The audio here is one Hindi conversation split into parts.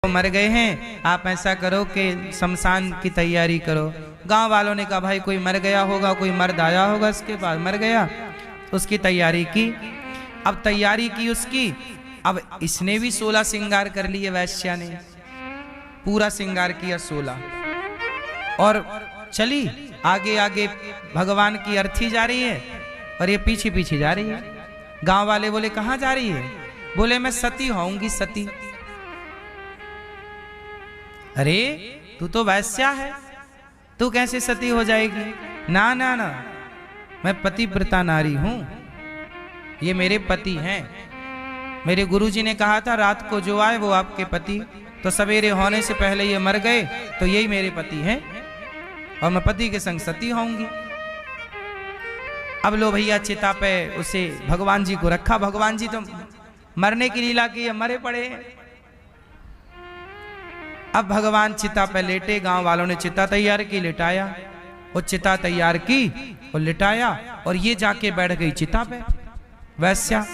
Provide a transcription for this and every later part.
मर गए हैं, आप ऐसा करो कि शमशान की तैयारी करो। गांव वालों ने कहा भाई कोई मर गया होगा, कोई मर्द आया होगा इसके पास, मर गया, उसकी तैयारी की। अब तैयारी की उसकी, अब इसने भी 16 श्रृंगार कर लिए, वैश्या ने पूरा श्रृंगार किया 16 और चली आगे आगे भगवान की अर्थी जा रही है और ये पीछे पीछे जा रही है। गांव वाले बोले कहाँ जा रही है? बोले मैं सती होऊंगी, सती। अरे तू तो वैश्या है, तू कैसे सती हो जाएगी? ना ना ना, मैं पतिव्रता नारी हूं, ये मेरे पति हैं। मेरे गुरुजी ने कहा था रात को जो आए वो आपके पति, तो सवेरे होने से पहले ये मर गए तो यही मेरे पति हैं और मैं पति के संग सती होऊंगी। अब लो भैया चिता पे उसे भगवान जी को रखा। भगवान जी तो मरने की लीला की, मरे पड़े। अब भगवान चिता पे लेटे, गांव वालों ने चिता तैयार की, लिटाया, वो चिता तैयार की और लिटाया और ये जाके बैठ गई चिता पे वैश्या,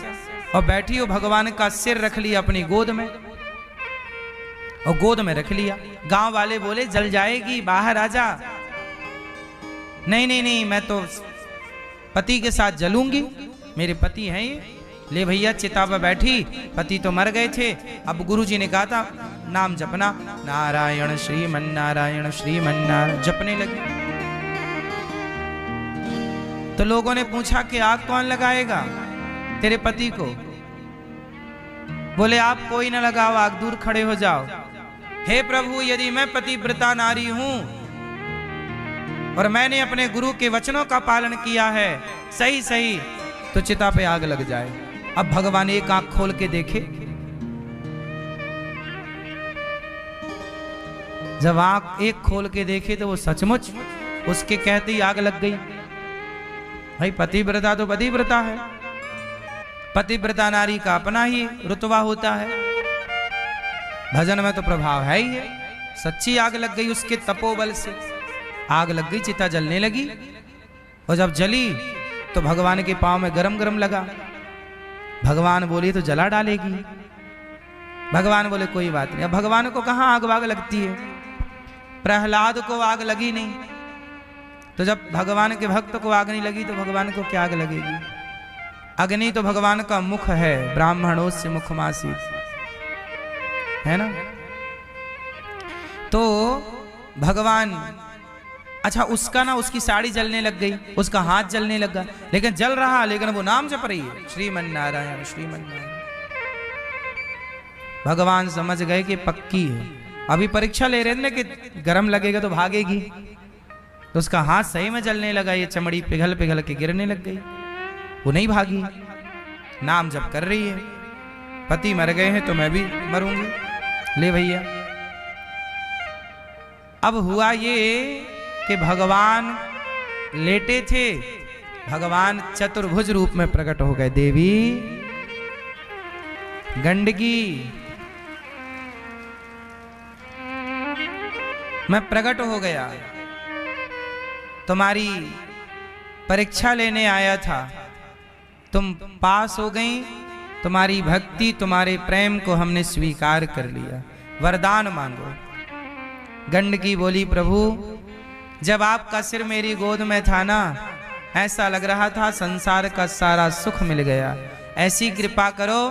और बैठी वो भगवान का सिर रख लिया अपनी गोद में और गोद में रख लिया। गांव वाले बोले जल जाएगी, बाहर आ जा। नहीं नहीं नहीं, मैं तो पति के साथ जलूंगी, मेरे पति हैं ये। ले भैया चिता पर बैठी, पति तो मर गए थे। अब गुरुजी ने कहा था नाम जपना, नारायण श्रीमन्नारायण श्रीमन्नारायण, जपने लगे। तो लोगों ने पूछा कि आग कौन लगाएगा तेरे पति को? बोले आप कोई ना लगाओ, आग दूर खड़े हो जाओ। हे प्रभु, यदि मैं पतिव्रता नारी हूं और मैंने अपने गुरु के वचनों का पालन किया है सही सही, तो चिता पे आग लग जाए। अब भगवान एक आंख खोल के देखे, जब आंख एक खोल के देखे तो वो सचमुच उसके कहते ही आग लग गई। भाई पतिव्रता तो पतिव्रता है, पतिव्रता नारी का अपना ही रुतबा होता है, भजन में तो प्रभाव है ही है। सच्ची आग लग गई उसके तपोबल से, आग लग गई, चिता जलने लगी। और जब जली तो भगवान के पांव में गरम गरम लगा। भगवान बोले तो जला डालेगी। भगवान बोले कोई बात नहीं। अब भगवान को कहां आग वाग लगती है? प्रहलाद को आग लगी नहीं, तो जब भगवान के भक्त को आग नहीं लगी तो भगवान को क्या आग लगेगी? अग्नि तो भगवान का मुख है, ब्राह्मणों से मुखमासी है ना। तो भगवान, अच्छा उसका ना, उसकी साड़ी जलने लग गई, उसका हाथ जलने लगा, लेकिन जल रहा, लेकिन वो नाम जप रही है श्रीमन्नारायण श्रीमन्नारायण। भगवान समझ गए कि पक्की है। अभी परीक्षा ले रहे थे कि गरम लगेगा तो भागेगी, तो उसका हाथ सही में जलने लगा, ये चमड़ी पिघल पिघल के गिरने लग गई, वो नहीं भागी, नाम जप कर रही है। पति मर गए हैं तो मैं भी मरूंगी। ले भैया, अब हुआ ये कि भगवान लेटे थे, भगवान चतुर्भुज रूप में प्रकट हो गए। देवी गंडकी, मैं प्रकट हो गया, तुम्हारी परीक्षा लेने आया था, तुम पास हो गई, तुम्हारी भक्ति तुम्हारे प्रेम को हमने स्वीकार कर लिया, वरदान मांगो। गंडकी बोली प्रभु, जब आपका सिर मेरी गोद में था ना, ऐसा लग रहा था संसार का सारा सुख मिल गया। ऐसी कृपा करो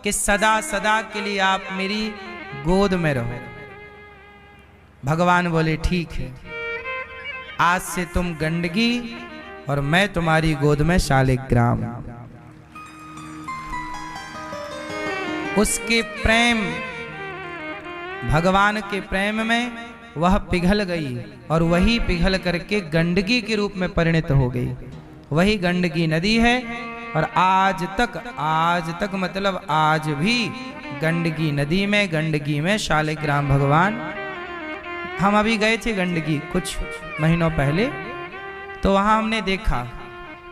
कि सदा सदा के लिए आप मेरी गोद में रहो। भगवान बोले ठीक है, आज से तुम गंडकी और मैं तुम्हारी गोद में शालिग्राम। उसके प्रेम, भगवान के प्रेम में वह पिघल गई और वही पिघल करके गंडकी के रूप में परिणत हो गई। वही गंडकी नदी है और आज तक मतलब आज भी गंडकी नदी में, गंडकी में शालिग्राम भगवान। हम अभी गए थे गंडकी कुछ महीनों पहले, तो वहां हमने देखा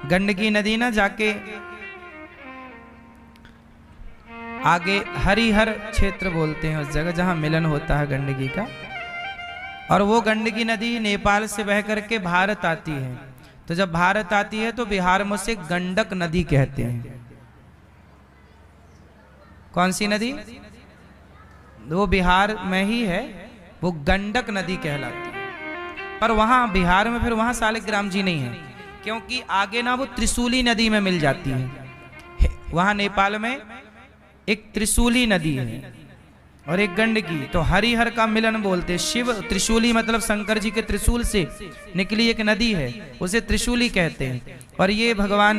गंडकी नदी ना जाके आगे हरिहर क्षेत्र बोलते हैं उस जगह जहां मिलन होता है गंडकी का, और वो गंडकी नदी नेपाल से बह करके भारत आती है। तो जब भारत आती है तो बिहार में उसे गंडक नदी कहते हैं। कौन सी नदी? वो बिहार में ही है, वो गंडक नदी कहलाती है। पर वहाँ बिहार में फिर वहाँ शालिग्राम जी नहीं है, क्योंकि आगे ना वो त्रिशूली नदी में मिल जाती है। वहाँ नेपाल में एक त्रिशूली नदी है और एक गंडकी, तो हरिहर का मिलन बोलते। शिव त्रिशूली मतलब शंकर जी के त्रिशूल से निकली एक नदी है, उसे त्रिशूली कहते हैं। और ये भगवान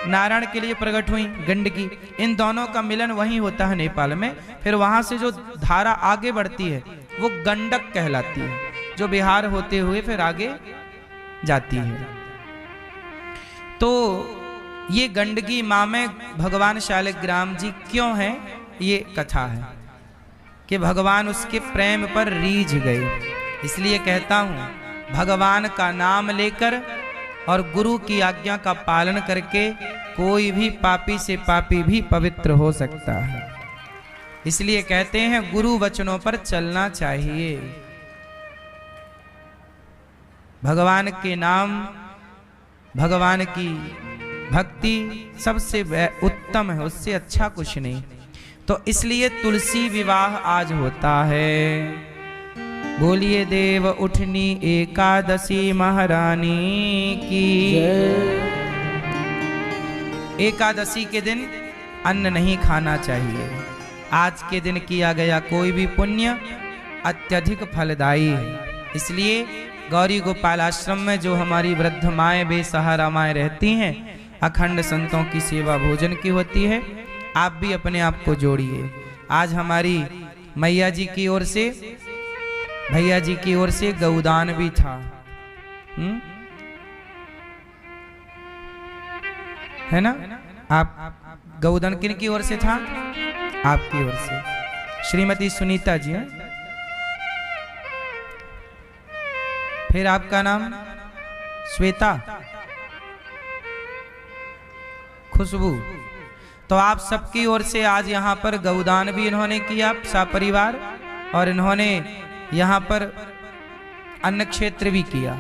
नारायण के लिए प्रकट हुई गंडकी। इन दोनों का मिलन वहीं होता है नेपाल में। फिर वहां से जो धारा आगे बढ़ती है वो गंडक कहलाती है, जो बिहार होते हुए फिर आगे जाती है। तो ये गंडकी माँ में भगवान शालिग्राम जी क्यों हैं, ये कथा है कि भगवान उसके प्रेम पर रीझ गए। इसलिए कहता हूँ, भगवान का नाम लेकर और गुरु की आज्ञा का पालन करके कोई भी पापी से पापी भी पवित्र हो सकता है। इसलिए कहते हैं गुरु वचनों पर चलना चाहिए। भगवान के नाम, भगवान की भक्ति सबसे उत्तम है, उससे अच्छा कुछ नहीं। तो इसलिए तुलसी विवाह आज होता है। बोलिए देव उठनी एकादशी महारानी की। एकादशी के दिन अन्न नहीं खाना चाहिए। आज के दिन किया गया कोई भी पुण्य अत्यधिक फलदायी है। इसलिए गौरी गोपाल आश्रम में जो हमारी वृद्ध माएँ बेसहारा माएँ रहती हैं, अखंड संतों की सेवा भोजन की होती है। आप भी अपने आप को जोड़िए। आज हमारी मैया जी की ओर से, भैया जी की ओर से गौदान भी था। है ना? आप गौदान किन की ओर से था? आपकी ओर से श्रीमती सुनीता जी हैं। फिर आपका नाम श्वेता, खुशबू। तो आप सबकी ओर से आज यहाँ पर गौदान भी इन्होंने किया सपरिवार, और इन्होंने यहाँ पर अन्न क्षेत्र भी किया।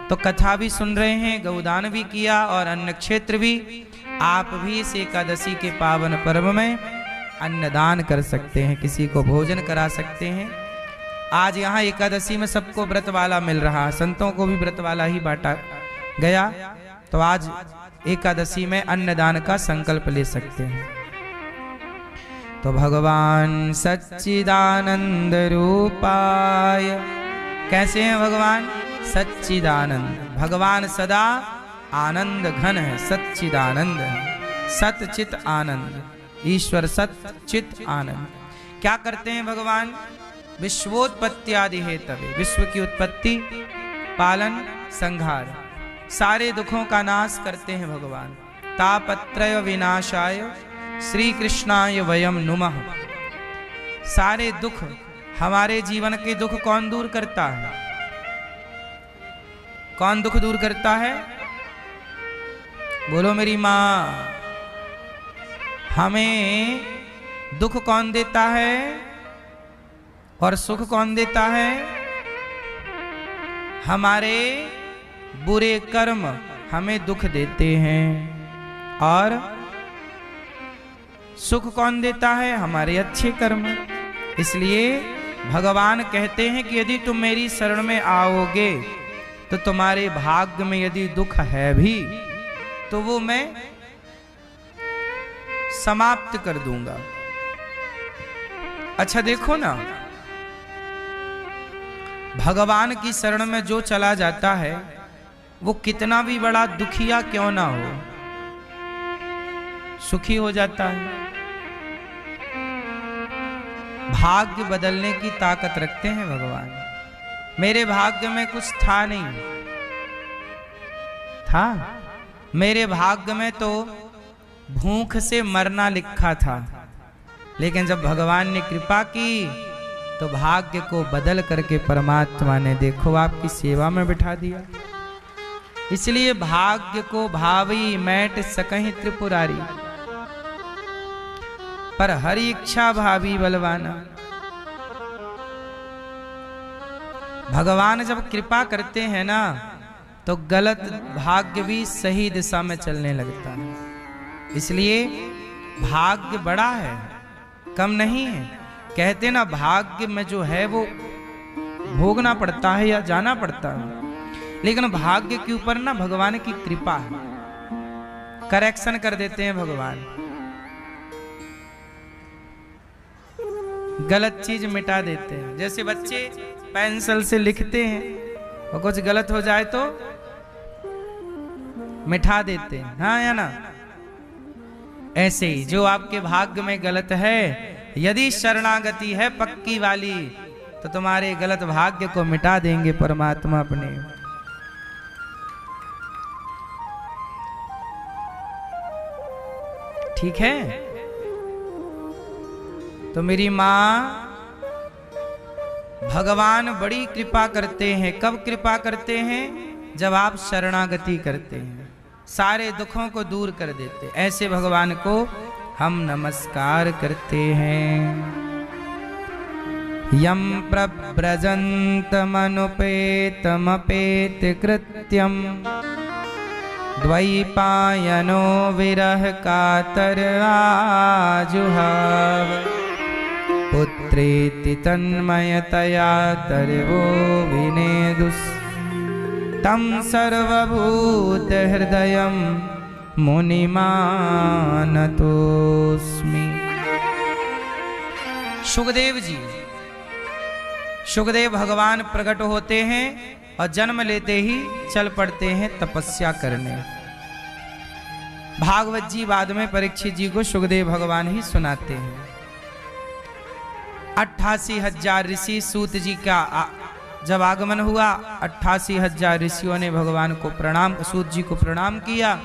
तो कथा भी सुन रहे हैं, गौदान भी किया और अन्न क्षेत्र भी। आप भी इस एकादशी के पावन पर्व में अन्नदान कर सकते हैं, किसी को भोजन करा सकते हैं। आज यहाँ एकादशी में सबको व्रत वाला मिल रहा है, संतों को भी व्रत वाला ही बांटा गया। तो आज एकादशी में अन्नदान का संकल्प ले सकते हैं। तो भगवान सच्चिदानंद रूपाय, कैसे हैं भगवान? सच्चिदानंद। भगवान सदा आनंद घन है, सच्चिदानंद है, सतचित आनंद। ईश्वर सच्चित आनंद। क्या करते हैं भगवान? विश्वोत्पत्ति आदि हेतवे, विश्व की उत्पत्ति, पालन, संहार, सारे दुखों का नाश करते हैं भगवान। तापत्रय विनाशाय श्री कृष्णाय वयम नुमः। सारे दुख, हमारे जीवन के दुख कौन दूर करता है? कौन दुख दूर करता है? बोलो मेरी माँ। हमें दुख कौन देता है और सुख कौन देता है? हमारे बुरे कर्म हमें दुख देते हैं, और सुख कौन देता है? हमारे अच्छे कर्म। इसलिए भगवान कहते हैं कि यदि तुम मेरी शरण में आओगे तो तुम्हारे भाग्य में यदि दुख है भी तो वो मैं समाप्त कर दूंगा। अच्छा देखो ना, भगवान की शरण में जो चला जाता है वो कितना भी बड़ा दुखिया क्यों ना हो, सुखी हो जाता है। भाग्य बदलने की ताकत रखते हैं भगवान। मेरे भाग्य में कुछ था नहीं, था मेरे भाग्य में तो भूख से मरना लिखा था, लेकिन जब भगवान ने कृपा की तो भाग्य को बदल करके परमात्मा ने देखो आपकी सेवा में बिठा दिया। इसलिए भाग्य को भावी मैट सकहि त्रिपुरारी, पर हरि इच्छा भावी बलवाना। भगवान जब कृपा करते हैं ना तो गलत भाग्य भी सही दिशा में चलने लगता है। इसलिए भाग्य बड़ा है, कम नहीं है। कहते ना भाग्य में जो है वो भोगना पड़ता है या जाना पड़ता है, लेकिन भाग्य के ऊपर ना भगवान की कृपा है, करेक्शन कर देते हैं भगवान, गलत चीज मिटा देते हैं। जैसे बच्चे पेंसिल से लिखते हैं और कुछ गलत हो जाए तो मिटा देते हैं, हाँ या ना। ऐसे ही जो आपके भाग्य में गलत है, यदि शरणागति है पक्की वाली, तो तुम्हारे गलत भाग्य को मिटा देंगे परमात्मा अपने। ठीक है। तो मेरी माँ, भगवान बड़ी कृपा करते हैं। कब कृपा करते हैं? जब आप शरणागति करते हैं, सारे दुखों को दूर कर देते। ऐसे भगवान को हम नमस्कार करते हैं। यम प्रव्रजन्तमनुपेतमपेत कृत्यम द्वैपायनो विरह कातर आजुहाव पुत्रेति तन्मयतया तरवो विनेदुस् तम सर्वभूत हृदयं मुनिमानतोस्मि। सुखदेव जी, सुखदेव भगवान प्रकट होते हैं और जन्म लेते ही चल पड़ते हैं तपस्या करने। भागवत जी बाद में परीक्षित जी को सुखदेव भगवान ही सुनाते हैं। 88,000 ऋषि, सूत जी का जब आगमन हुआ, 88,000 ऋषियों ने भगवान को प्रणाम, सूत जी को प्रणाम किया।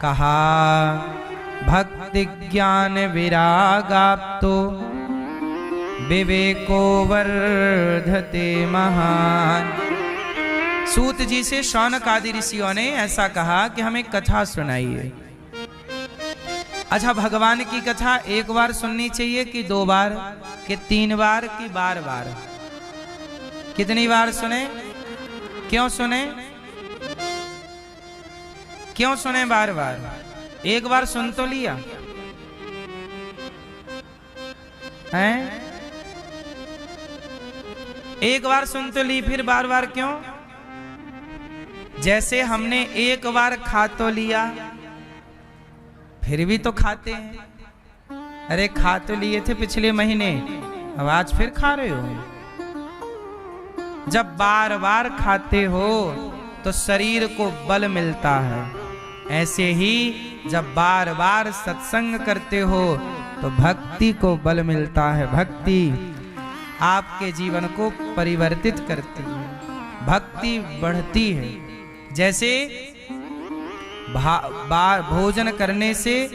कहा भक्ति ज्ञान विरागाप्तो विवेको वर्धते महान। सूत जी से शौनक आदि ऋषियों ने ऐसा कहा कि हमें कथा सुनाइए। अच्छा, भगवान की कथा एक बार सुननी चाहिए कि 2 बार, कि 3 बार, कि बार बार? कितनी बार सुने? क्यों सुने? क्यों सुने बार बार? एक बार सुन तो लिया हैं? एक बार सुन तो ली, फिर बार बार क्यों? जैसे हमने एक बार खा तो लिया, फिर भी तो खाते हैं। अरे खा तो लिए थे पिछले महीने, अब आज फिर खा रहे हो। जब बार बार खाते हो तो शरीर को बल मिलता है। ऐसे ही जब बार बार सत्संग करते हो तो भक्ति को बल मिलता है। भक्ति आपके जीवन को परिवर्तित करती है, भक्ति बढ़ती है। जैसे भोजन करने से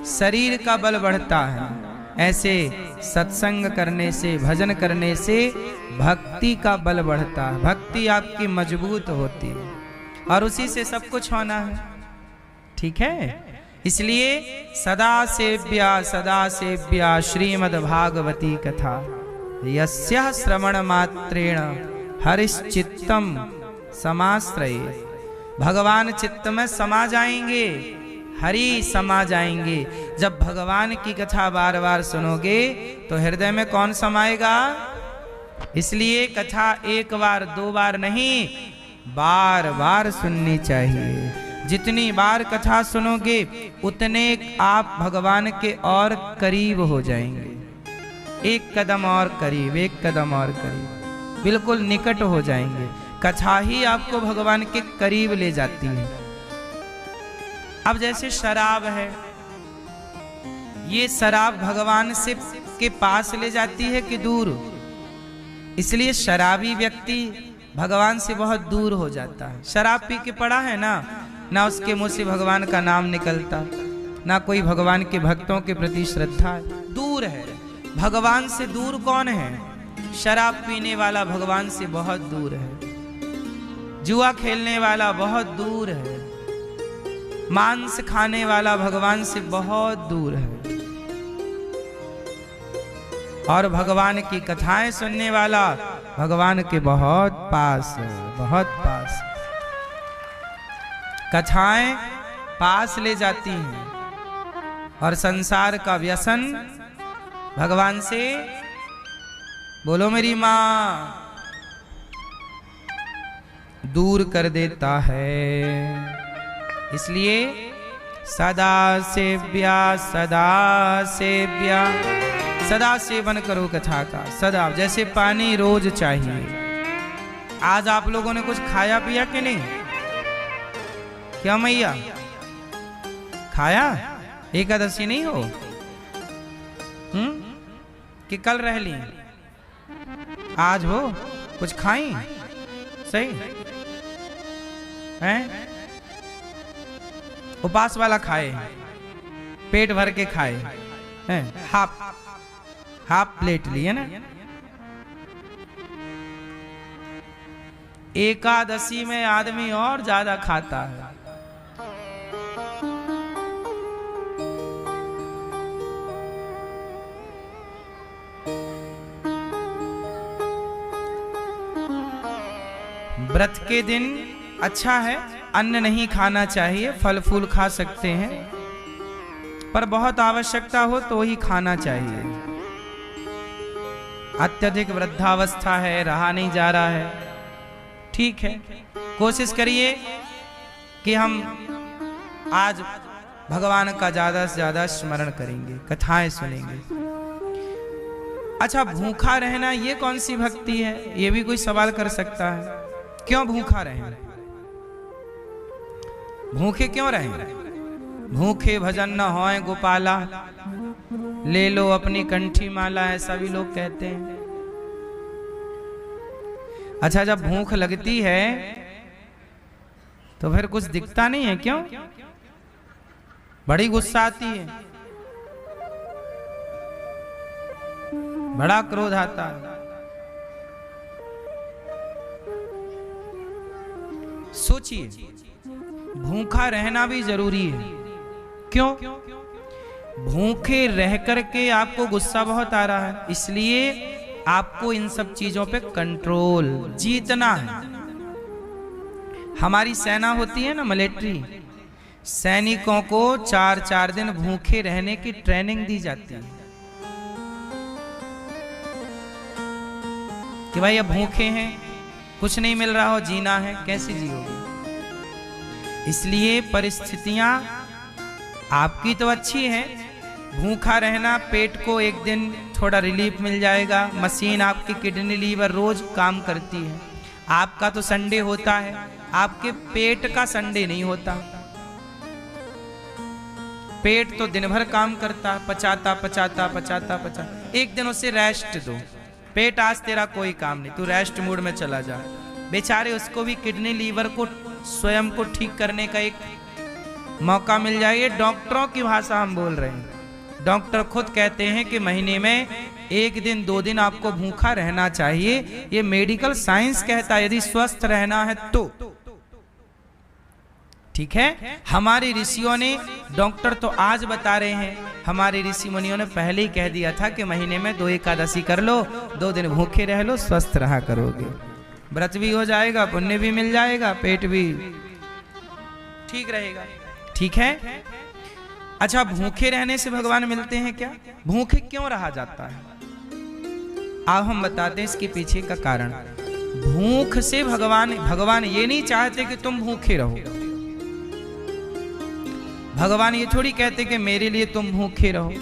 शरीर का बल बढ़ता है, ऐसे सत्संग करने से, भजन करने से भक्ति का बल बढ़ता है। भक्ति आपकी मजबूत होती है और उसी से सब कुछ होना है। ठीक है। इसलिए सदा सेव्या श्रीमद् भागवती कथा यस्याः श्रवण मात्रेण हरिश्चित्तम समाश्रये। भगवान चित्त में समा जाएंगे, हरि समा जाएंगे। जब भगवान की कथा बार बार सुनोगे तो हृदय में कौन समाएगा? इसलिए कथा 1 बार 2 बार नहीं, बार बार सुननी चाहिए। जितनी बार कथा सुनोगे उतने आप भगवान के और करीब हो जाएंगे। 1 कदम और करीब, 1 कदम और करीब, बिल्कुल निकट हो जाएंगे। कथा ही आपको भगवान के करीब ले जाती है। अब जैसे शराब है, ये शराब भगवान से के पास ले जाती है कि दूर? इसलिए शराबी व्यक्ति भगवान से बहुत दूर हो जाता है। शराब पी के पड़ा है ना उसके मुंह से भगवान का नाम निकलता, ना कोई भगवान के भक्तों के प्रति श्रद्धा, दूर है। भगवान से दूर कौन है? शराब पीने वाला भगवान से बहुत दूर है। जुआ खेलने वाला बहुत दूर है। मांस खाने वाला भगवान से बहुत दूर है। और भगवान की कथाएं सुनने वाला भगवान के बहुत पास है, बहुत पास। कथाएं पास ले जाती हैं और संसार का व्यसन भगवान से बोलो मेरी माँ, दूर कर देता है। इसलिए सदा सेव्या, सदा सेव्या, सदा सेवन करो कथा का। सदा जैसे पानी रोज चाहिए। आज आप लोगों ने कुछ खाया पिया कि नहीं? क्या मैया खाया? एकादशी नहीं हो कि कल रह ली? आज हो? कुछ खाई? सही हैं? उपास वाला खाए, पेट भर के खाए हैं, हाफ प्लेट लिए ना। एकादशी में आदमी और ज्यादा खाता है। व्रत के दिन अच्छा है, अन्न नहीं खाना चाहिए, फल फूल खा सकते हैं, पर बहुत आवश्यकता हो तो ही खाना चाहिए। अत्यधिक वृद्धावस्था है, रहा नहीं जा रहा है, ठीक है, कोशिश करिए कि हम आज भगवान का ज्यादा से ज्यादा स्मरण करेंगे, कथाएं सुनेंगे। अच्छा, भूखा रहना ये कौन सी भक्ति है? ये भी कोई सवाल कर सकता है। क्यों भूखा रहें? भूखे क्यों रहें? भूखे भजन न होए गोपाला, ले लो अपनी कंठी माला, ऐसा भी लोग कहते हैं। अच्छा, जब भूख लगती है तो फिर कुछ दिखता नहीं है, क्यों? बड़ी गुस्सा आती है, बड़ा क्रोध आता है। सोचिए, भूखा रहना भी जरूरी है। क्यों? भूखे रह करके आपको गुस्सा बहुत आ रहा है, इसलिए आपको इन सब चीजों पे कंट्रोल जीतना है। हमारी सेना होती है ना, मिलिट्री, सैनिकों को 4-4 दिन भूखे रहने की ट्रेनिंग दी जाती है कि भाई अब भूखे हैं, कुछ नहीं मिल रहा हो, जीना है, कैसे जियोगे? इसलिए परिस्थितियां आपकी तो अच्छी है, भूखा रहना, पेट को एक दिन थोड़ा रिलीफ मिल जाएगा। मशीन आपकी किडनी लीवर रोज काम करती है। आपका तो संडे होता है, आपके पेट का संडे नहीं होता। पेट तो दिन भर काम करता, पचाता पचाता पचाता पचाता। एक दिन उसे रेस्ट दो, पेट आज तेरा कोई काम नहीं, तू रेस्ट मूड में चला जा। बेचारे उसको भी किडनी लीवर को स्वयं को ठीक करने का एक मौका मिल जाए। डॉक्टरों की भाषा हम बोल रहे हैं। डॉक्टर खुद कहते हैं कि महीने में 1 दिन 2 दिन आपको भूखा रहना चाहिए। ये मेडिकल साइंस कहता है, यदि स्वस्थ रहना है तो। ठीक है, हमारे ऋषियों ने, डॉक्टर तो आज बता रहे हैं, हमारे ऋषि मुनियों ने पहले ही कह दिया था कि महीने में 2 एकादशी कर लो, 2 दिन भूखे रह लो, स्वस्थ रहा करोगे। व्रत भी हो जाएगा, पुण्य भी मिल जाएगा, पेट भी ठीक रहेगा। ठीक है। अच्छा, भूखे रहने से भगवान मिलते हैं क्या? भूखे क्यों रहा जाता है? अब हम बताते हैं इसके पीछे का कारण। भूख से भगवान ये नहीं चाहते कि तुम भूखे रहो। भगवान ये थोड़ी कहते कि मेरे लिए तुम भूखे रहो,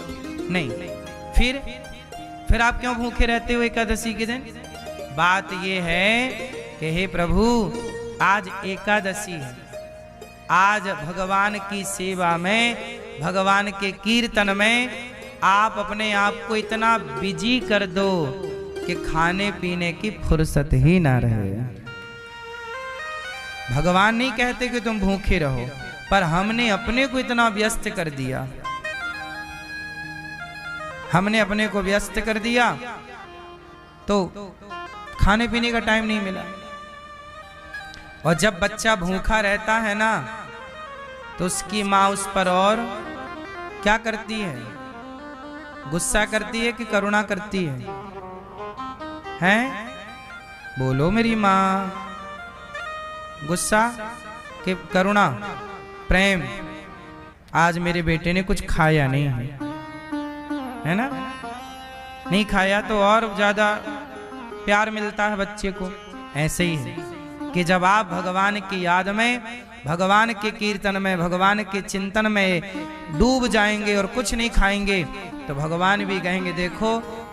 नहीं। फिर आप क्यों भूखे रहते हो एकादशी के दिन? बात ये है कि हे प्रभु, आज एकादशी है, आज भगवान की सेवा में, भगवान के कीर्तन में आप अपने आप को इतना बिजी कर दो कि खाने पीने की फुर्सत ही ना रहे। भगवान नहीं कहते कि तुम भूखे रहो, पर हमने अपने को इतना व्यस्त कर दिया, हमने अपने को व्यस्त कर दिया तो खाने पीने का टाइम नहीं मिला। और जब बच्चा भूखा रहता है ना, तो उसकी माँ उस पर और क्या करती है? गुस्सा करती है कि करुणा करती है? हैं? बोलो मेरी माँ। गुस्सा कि करुणा, प्रेम? आज मेरे बेटे ने कुछ खाया नहीं है, है ना? नहीं खाया तो और ज्यादा प्यार मिलता है बच्चे को, ऐसे ही है कि जब आप भगवान की याद में, भगवान के कीर्तन में, भगवान के चिंतन में डूब जाएंगे और कुछ नहीं खाएंगे, तो भगवान भी कहेंगे देखो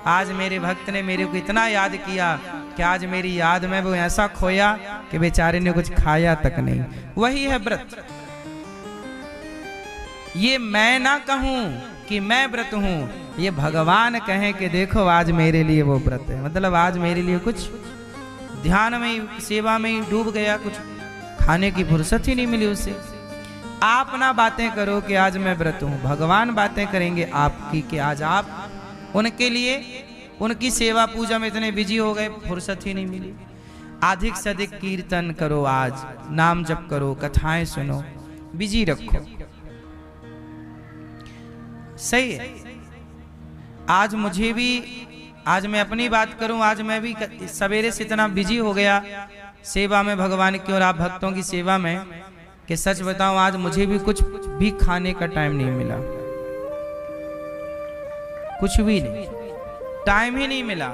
आज मेरे भक्त ने मेरे को इतना याद किया कि आज मेरी याद में वो ऐसा खोया कि बेचारे ने कुछ खाया तक नहीं। वही है व्रत। ये मैं ना कहूं कि मैं व्रत हूं, ये भगवान कहें कि देखो आज मेरे लिए वो व्रत है। मतलब आज मेरे लिए कुछ ध्यान में ही, सेवा में ही डूब गया, कुछ खाने की फुर्सत ही नहीं मिली उसे। आप ना बातें करो कि आज मैं व्रत हूं, भगवान बातें करेंगे आपकी कि आज आप उनके लिए, उनकी सेवा पूजा में इतने बिजी हो गए, फुर्सत ही नहीं मिली। अधिक से अधिक कीर्तन करो, आज नाम जप करो, कथाएं सुनो, बिजी रखो। सही है। आज मुझे भी, आज मैं अपनी बात करूं, आज मैं भी सवेरे से इतना बिजी हो गया सेवा में भगवान की और आप भक्तों की सेवा में कि सच बताऊं आज मुझे भी कुछ भी खाने का टाइम नहीं मिला, कुछ भी नहीं, टाइम ही नहीं मिला।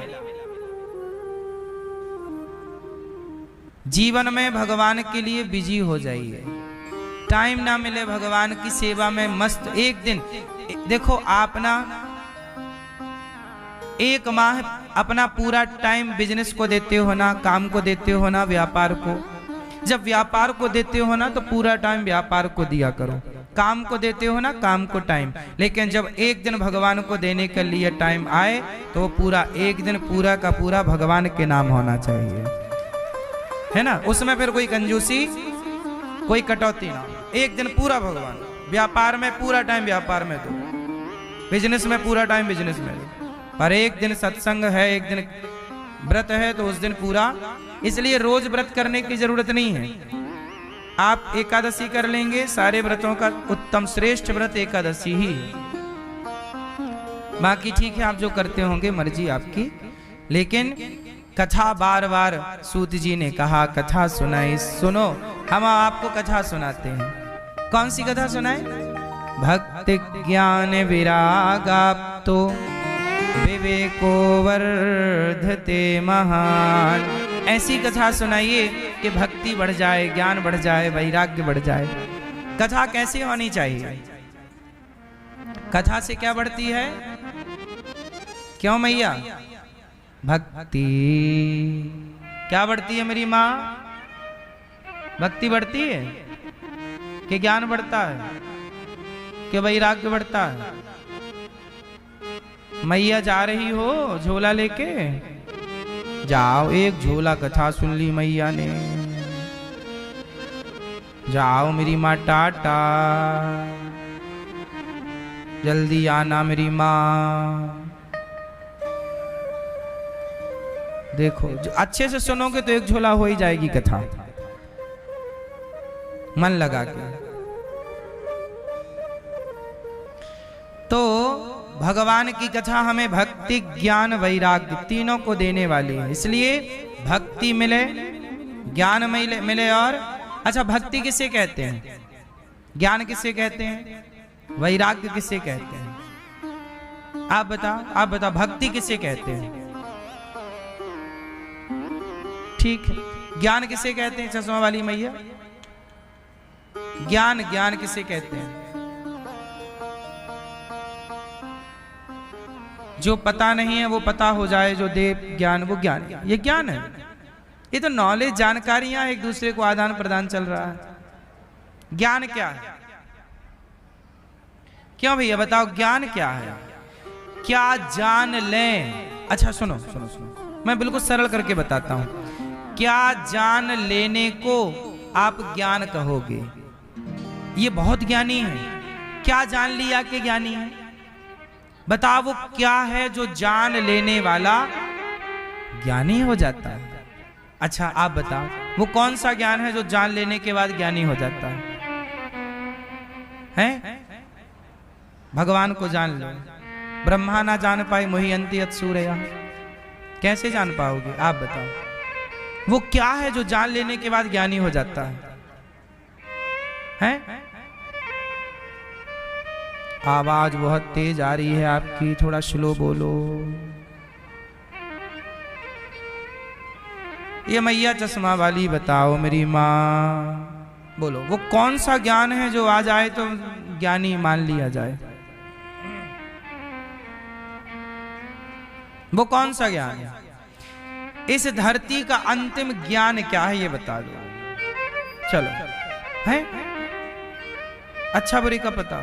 जीवन में भगवान के लिए बिजी हो जाइए, टाइम ना मिले भगवान की सेवा में मस्त। एक दिन देखो आप ना एक माह अपना पूरा टाइम बिजनेस को देते हो ना, काम को देते हो ना, व्यापार को। जब व्यापार को देते हो ना तो पूरा टाइम व्यापार को दिया करो, काम को देते हो ना, काम को टाइम। लेकिन जब एक दिन भगवान को देने के लिए टाइम आए तो वो पूरा एक दिन पूरा का पूरा भगवान के नाम होना चाहिए, है ना। उसमें फिर कोई कंजूसी, कोई कटौती ना। एक दिन पूरा भगवान, व्यापार में पूरा टाइम व्यापार में दो, बिजनेस में पूरा टाइम बिजनेस में दो। पर एक दिन सत्संग है, एक दिन व्रत है तो उस दिन पूरा। इसलिए रोज व्रत करने की जरूरत नहीं है। आप एकादशी कर लेंगे, सारे व्रतों का उत्तम श्रेष्ठ व्रत एकादशी ही। बाकी ठीक है आप जो करते होंगे मर्जी आपकी, लेकिन कथा बार बार सूत जी ने कहा कथा सुनाई, सुनो। हम आपको कथा सुनाते हैं। कौन सी कथा सुनाए? भक्ति ज्ञान विरागाप्तो विवेको वर्धते महान। ऐसी कथा सुनाइए कि भक्ति बढ़ जाए, ज्ञान बढ़ जाए, वैराग्य बढ़ जाए। कथा कैसे होनी चाहिए? कथा से क्या बढ़ती है? क्यों मैया? भक्ति। क्या बढ़ती है मेरी माँ? भक्ति बढ़ती है कि ज्ञान बढ़ता है कि वैराग्य बढ़ता है? मैया जा रही हो झोला लेके, जाओ एक झोला कथा सुन ली मैया ने, जाओ मेरी माँ टाटा, जल्दी आना मेरी माँ। देखो जो अच्छे से सुनोगे तो एक झोला हो ही जाएगी कथा, मन लगा के। तो भगवान की कथा हमें भक्ति ज्ञान वैराग्य तीनों को देने वाली है। इसलिए भक्ति मिले, ज्ञान मिले और अच्छा भक्ति किसे कहते हैं, ज्ञान किसे कहते हैं, वैराग्य किसे कहते हैं? आप बताओ भक्ति किसे कहते हैं? ठीक है, ज्ञान किसे कहते हैं चश्मा वाली मैया? ज्ञान किसे कहते हैं? जो पता नहीं है वो पता हो जाए, जो दे ज्ञान वो ज्ञान। ये ज्ञान है, ये तो नॉलेज, जानकारियां एक दूसरे को आदान प्रदान चल रहा है। ज्ञान क्या है? क्यों भैया बताओ ज्ञान क्या है? क्या जान लें? अच्छा सुनो, मैं बिल्कुल सरल करके बताता हूं। क्या जान लेने को आप ज्ञान कहोगे? ये बहुत ज्ञानी है। क्या जान लिया कि ज्ञानी है? बताओ वो क्या है जो जान लेने वाला ज्ञानी हो जाता है? अच्छा आप बताओ वो कौन सा ज्ञान है जो जान लेने के बाद ज्ञानी हो जाता है? भगवान को जान लो। ब्रह्मा ना जान पाए मोहि अंति अत सूर्या। कैसे जान पाओगे? आप बताओ वो क्या है जो जान लेने के बाद ज्ञानी हो जाता है? आवाज बहुत तेज आ रही है आपकी, थोड़ा स्लो बोलो। ये मैया चश्मा वाली बताओ मेरी माँ, बोलो वो कौन सा ज्ञान है जो आ जाए तो ज्ञानी मान लिया जाए? वो कौन सा ज्ञान है? इस धरती का अंतिम ज्ञान क्या है ये बता दो। चलो है अच्छा बुरी का पता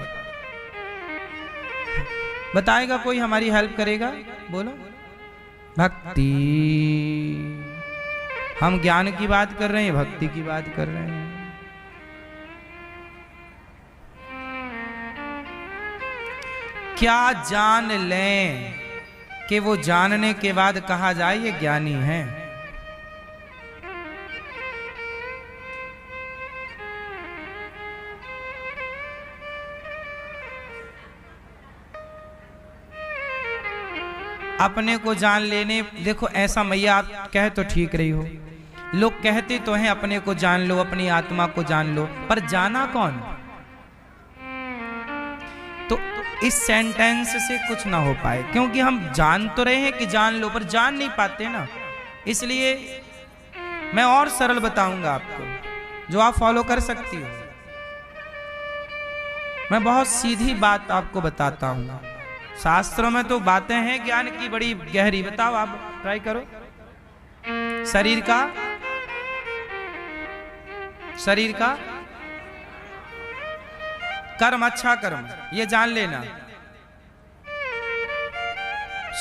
बताएगा कोई, हमारी हेल्प करेगा? बोलो। भक्ति। हम ज्ञान की बात कर रहे हैं, भक्ति की बात कर रहे हैं। क्या जान लें कि वो जानने के बाद कहा जाए ये ज्ञानी है? अपने को जान लेने, देखो ऐसा मैया आप कहे तो ठीक रही हो, लोग कहते तो हैं अपने को जान लो, अपनी आत्मा को जान लो, पर जाना कौन? तो इस सेंटेंस से कुछ ना हो पाए, क्योंकि हम जान तो रहे हैं कि जान लो, पर जान नहीं पाते ना। इसलिए मैं और सरल बताऊंगा आपको जो आप फॉलो कर सकती हो। मैं बहुत सीधी बात आपको बताता हूं। शास्त्रों में तो बातें हैं ज्ञान की बड़ी गहरी, बताओ आप ट्राई करो। शरीर का कर्म, अच्छा कर्म, ये जान लेना।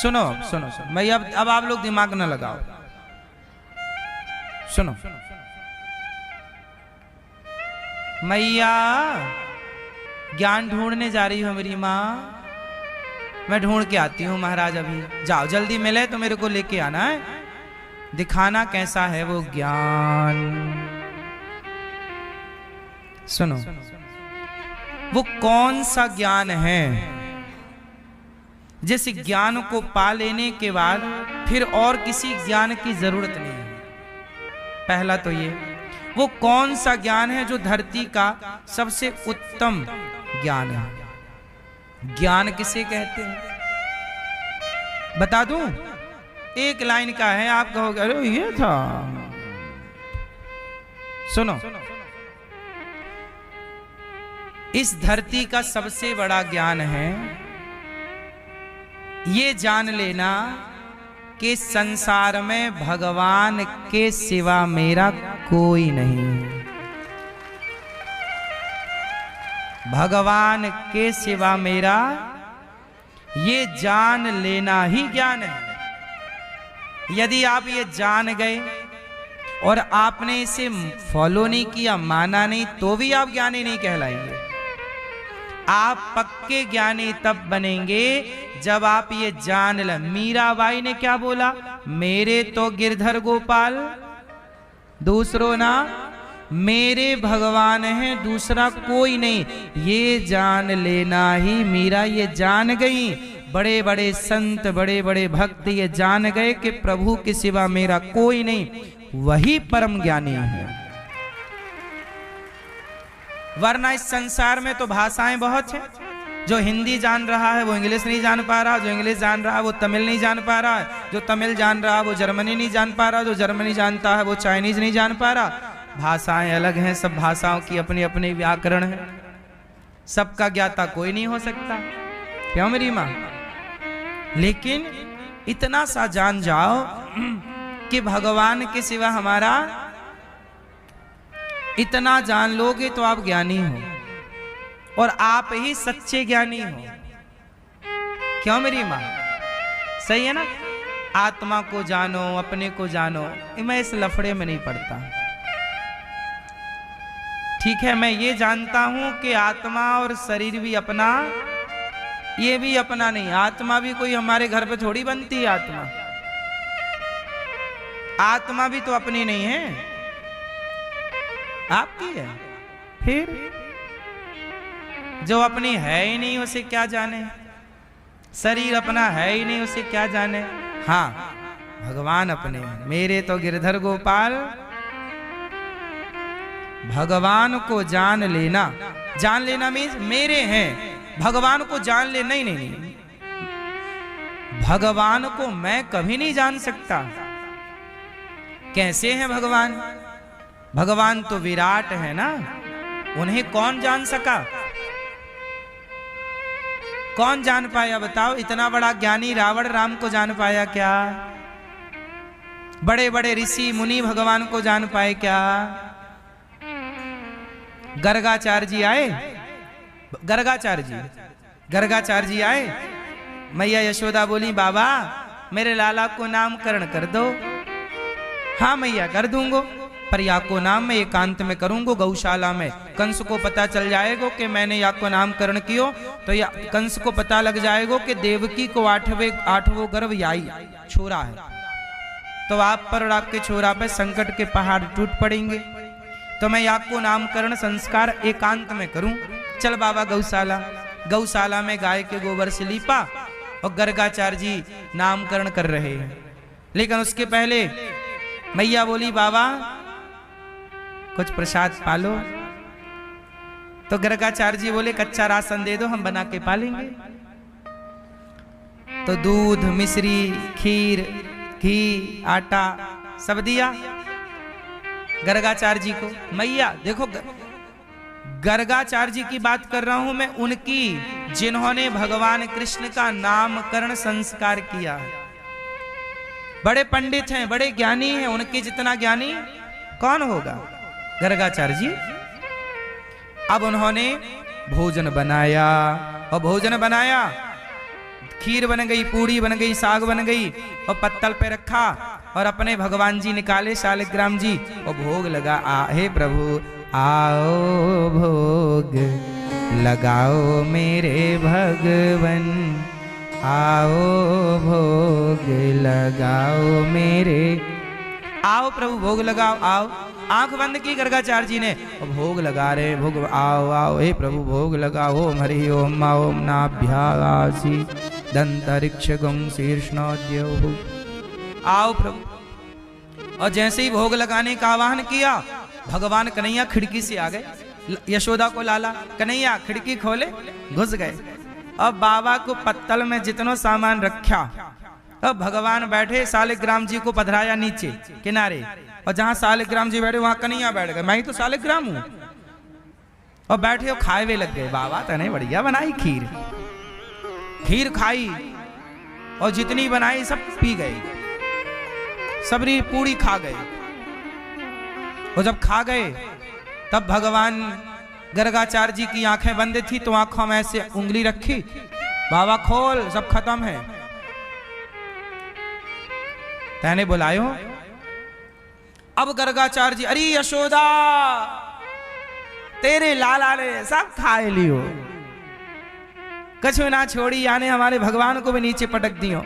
सुनो सुनो सुनो, मैं अब आप लोग दिमाग ना लगाओ, सुनो। मैया ज्ञान ढूंढने जा रही हो मेरी माँ, मैं ढूंढ के आती हूँ महाराज, अभी जाओ जल्दी मिले तो मेरे को लेके आना है, दिखाना कैसा है वो ज्ञान। सुनो, वो कौन सा ज्ञान है जिस ज्ञान को पा लेने के बाद फिर और किसी ज्ञान की जरूरत नहीं है? पहला तो ये, वो कौन सा ज्ञान है जो धरती का सबसे उत्तम ज्ञान है? ज्ञान किसे कहते हैं बता दूं? एक लाइन का है, आप कहोगे अरे ये था। सुनो, इस धरती का सबसे बड़ा ज्ञान है ये जान लेना कि संसार में भगवान के सिवा मेरा कोई नहीं है। भगवान के सिवा मेरा, ये जान लेना ही ज्ञान है। यदि आप ये जान गए और आपने इसे फॉलो नहीं किया, माना नहीं, तो भी आप ज्ञानी नहीं कहलाएंगे। आप पक्के ज्ञानी तब बनेंगे जब आप ये जान लें। मीराबाई ने क्या बोला? मेरे तो गिरधर गोपाल, दूसरों ना, मेरे भगवान हैं, दूसरा कोई नहीं। ये जान लेना ही मीरा ये जान गई। बड़े बड़े संत, बड़े बड़े भक्त ये जान गए कि प्रभु के सिवा मेरा कोई नहीं, वही परम ज्ञानी है। वरना इस संसार में तो भाषाएं बहुत हैं। जो हिंदी जान रहा है वो इंग्लिश नहीं जान पा रहा, जो इंग्लिश जान रहा है वो तमिल नहीं जान पा रहा, जो तमिल जान रहा है वो जर्मनी नहीं जान पा रहा, जो जर्मनी जानता है वो चाइनीज नहीं जान पा रहा। भाषाएं अलग हैं, सब भाषाओं की अपनी अपनी व्याकरण है, सबका ज्ञाता कोई नहीं हो सकता। क्यों मेरी माँ? लेकिन इतना सा जान जाओ कि भगवान के सिवा हमारा, इतना जान लोगे तो आप ज्ञानी हो, और आप ही सच्चे ज्ञानी हो। क्यों मेरी माँ? सही है ना? आत्मा को जानो, अपने को जानो। मैं इस लफड़े में नहीं पड़ता। ठीक है, मैं ये जानता हूं कि आत्मा और शरीर भी अपना, ये भी अपना नहीं। आत्मा भी कोई हमारे घर पे थोड़ी बनती है। आत्मा भी तो अपनी नहीं है, आपकी है। फिर जो अपनी है ही नहीं उसे क्या जाने? शरीर अपना है ही नहीं उसे क्या जाने? हाँ, भगवान अपने। मेरे तो गिरधर गोपाल, भगवान को जान लेना। जान लेना मीन्स मेरे हैं, भगवान को जान ले। नहीं नहीं नहीं, भगवान को मैं कभी नहीं जान सकता। कैसे हैं भगवान? भगवान तो विराट है ना, उन्हें कौन जान सका? कौन जान पाया बताओ? इतना बड़ा ज्ञानी रावण राम को जान पाया क्या? बड़े बड़े ऋषि मुनि भगवान को जान पाए क्या? गर्गाचार्य जी आए, गर्गाचार्य जी आए। मैया यशोदा बोली बाबा मेरे लाला को नामकरण कर दो। हाँ मैया कर दूंगो, पर या को नाम में एकांत में करूंगो, गौशाला में। कंस को पता चल जाएगा कि मैंने या को नामकरण कियो तो या कंस को पता लग जाएगा कि देवकी को आठवों गर्भ याई छोरा है, तो आप पर और आपके छोरा पे संकट के पहाड़ टूट पड़ेंगे। तो मैं या को नामकरण संस्कार एकांत में करूं। चल बाबा गौशाला में गाय के गोबर से लीपा और गर्गाचार्य जी नामकरण कर रहे हैं। लेकिन उसके पहले मैया बोली बाबा कुछ प्रसाद पालो। तो गर्गाचार्य जी बोले कच्चा राशन दे दो, हम बना के पालेंगे। तो दूध, मिश्री, खीर, घी, आटा सब दिया गर्गाचार्य जी को। मैया देखो, गर्गाचार्य जी की बात कर रहा हूं मैं, उनकी जिन्होंने भगवान कृष्ण का नामकरण संस्कार किया है। बड़े पंडित हैं, बड़े ज्ञानी हैं, उनके जितना ज्ञानी कौन होगा? गर्गाचार्य जी। अब उन्होंने भोजन बनाया, और भोजन बनाया, खीर बन गई, पूड़ी बन गई, साग बन गई, और पत्तल पे रखा, और अपने भगवान जी निकाले शालिग्राम जी, और भोग लगा। हे प्रभु आओ भोग लगाओ मेरे भगवन, आओ भोग लगाओ मेरे, आओ प्रभु भोग लगाओ, आओ। आंख बंद की गर्गाचार्य जी ने, भोग लगा रहे, भोग आओ आओ हे प्रभु भोग लगाओ। ओम हरि ओम ओम नाभ्यासी दंतरिक्ष गं शीर्षनाद्यो, आओ प्रभु। और जैसे ही भोग लगाने का आह्वान किया, भगवान कन्हैया खिड़की से आ गए। यशोदा को लाला कन्हैया खिड़की खोले, घुस गए। अब बाबा को पत्तल में जितना सामान रखा, अब भगवान बैठे, शालिग्राम जी को पधराया नीचे किनारे, और जहां शालिग्राम जी बैठे वहां कन्हैया बैठ गए। मैं ही तो शालिग्राम हूं। और बैठे और खाए हुए लग गए। बाबा तने बढ़िया बनाई खीर, खीर खाई, और जितनी बनाई सब पी गए, सबरी पूरी खा गए। और जब खा गए तब भगवान गर्गाचार्य जी की आंखें बंद थी, तो आंखों में ऐसे उंगली रखी, बाबा खोल सब खत्म है। तैने बुलायो। अब गर्गाचार्य जी, अरे यशोदा तेरे लाला ने सब खाए लियो, कछु ना छोड़ी, यानी हमारे भगवान को भी नीचे पटक दियो।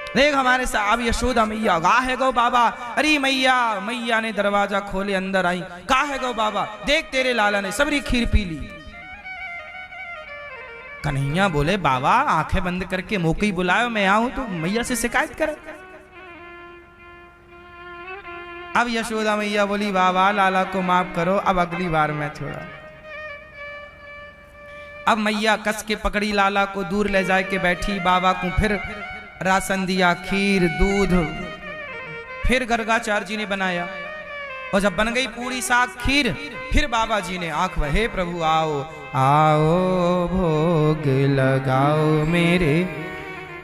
देख हमारे साहब यशोदा मैया गा है गो बाबा। अरे मैया, मैया ने दरवाजा खोले, अंदर आई, गा है गो बाबा, देख तेरे लाला ने सबरी खीर पी ली। कन्हैया बोले बाबा आंखें बंद करके मौके ही बुलाओ, मैं आऊं तो मैया से शिकायत करे। अब यशोदा मैया बोली बाबा लाला को माफ करो, अब अगली बार मैं छोड़ा। अब मैया कस के पकड़ी लाला को, दूर ले जाए के बैठी, बाबा को फिर राशन दिया, खीर, दूध, फिर गर्गाचार्य जी ने बनाया। और जब बन गई पूरी, साग, खीर, फिर बाबा जी ने आंख में, हे प्रभु आओ आओ भोग लगाओ मेरे।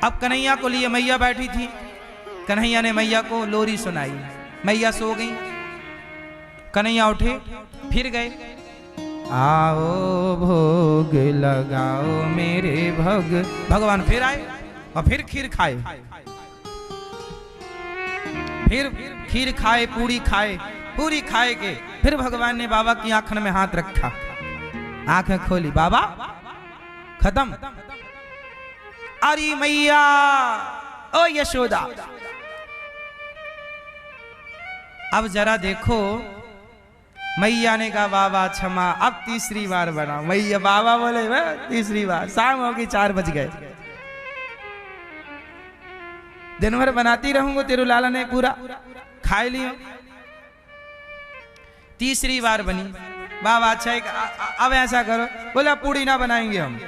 अब कन्हैया को लिए मैया बैठी थी, कन्हैया ने मैया को लोरी सुनाई, मैया सो गई। कन्हैया उठे, फिर गए, आओ भोग लगाओ मेरे भगवान फिर आए, और फिर खीर खाए, फिर खीर खाए, पूरी खाए, पूरी खाए के फिर भगवान ने बाबा की आंखन में हाथ रखा, आंखें खोली, बाबा खत्म। अरे मैया, ओ यशोदा, अब जरा देखो। मैया ने कहा बाबा क्षमा, अब तीसरी बार बना। मैया, बाबा बोले तीसरी बार, शाम होगी 4 बज गए, दिन भर बनाती रहूंगा, तेरे लाला ने पूरा खाए लियो। तीसरी बार बनी, बाबा अच्छा अब ऐसा करो, बोला पूड़ी ना बनाएंगे हम,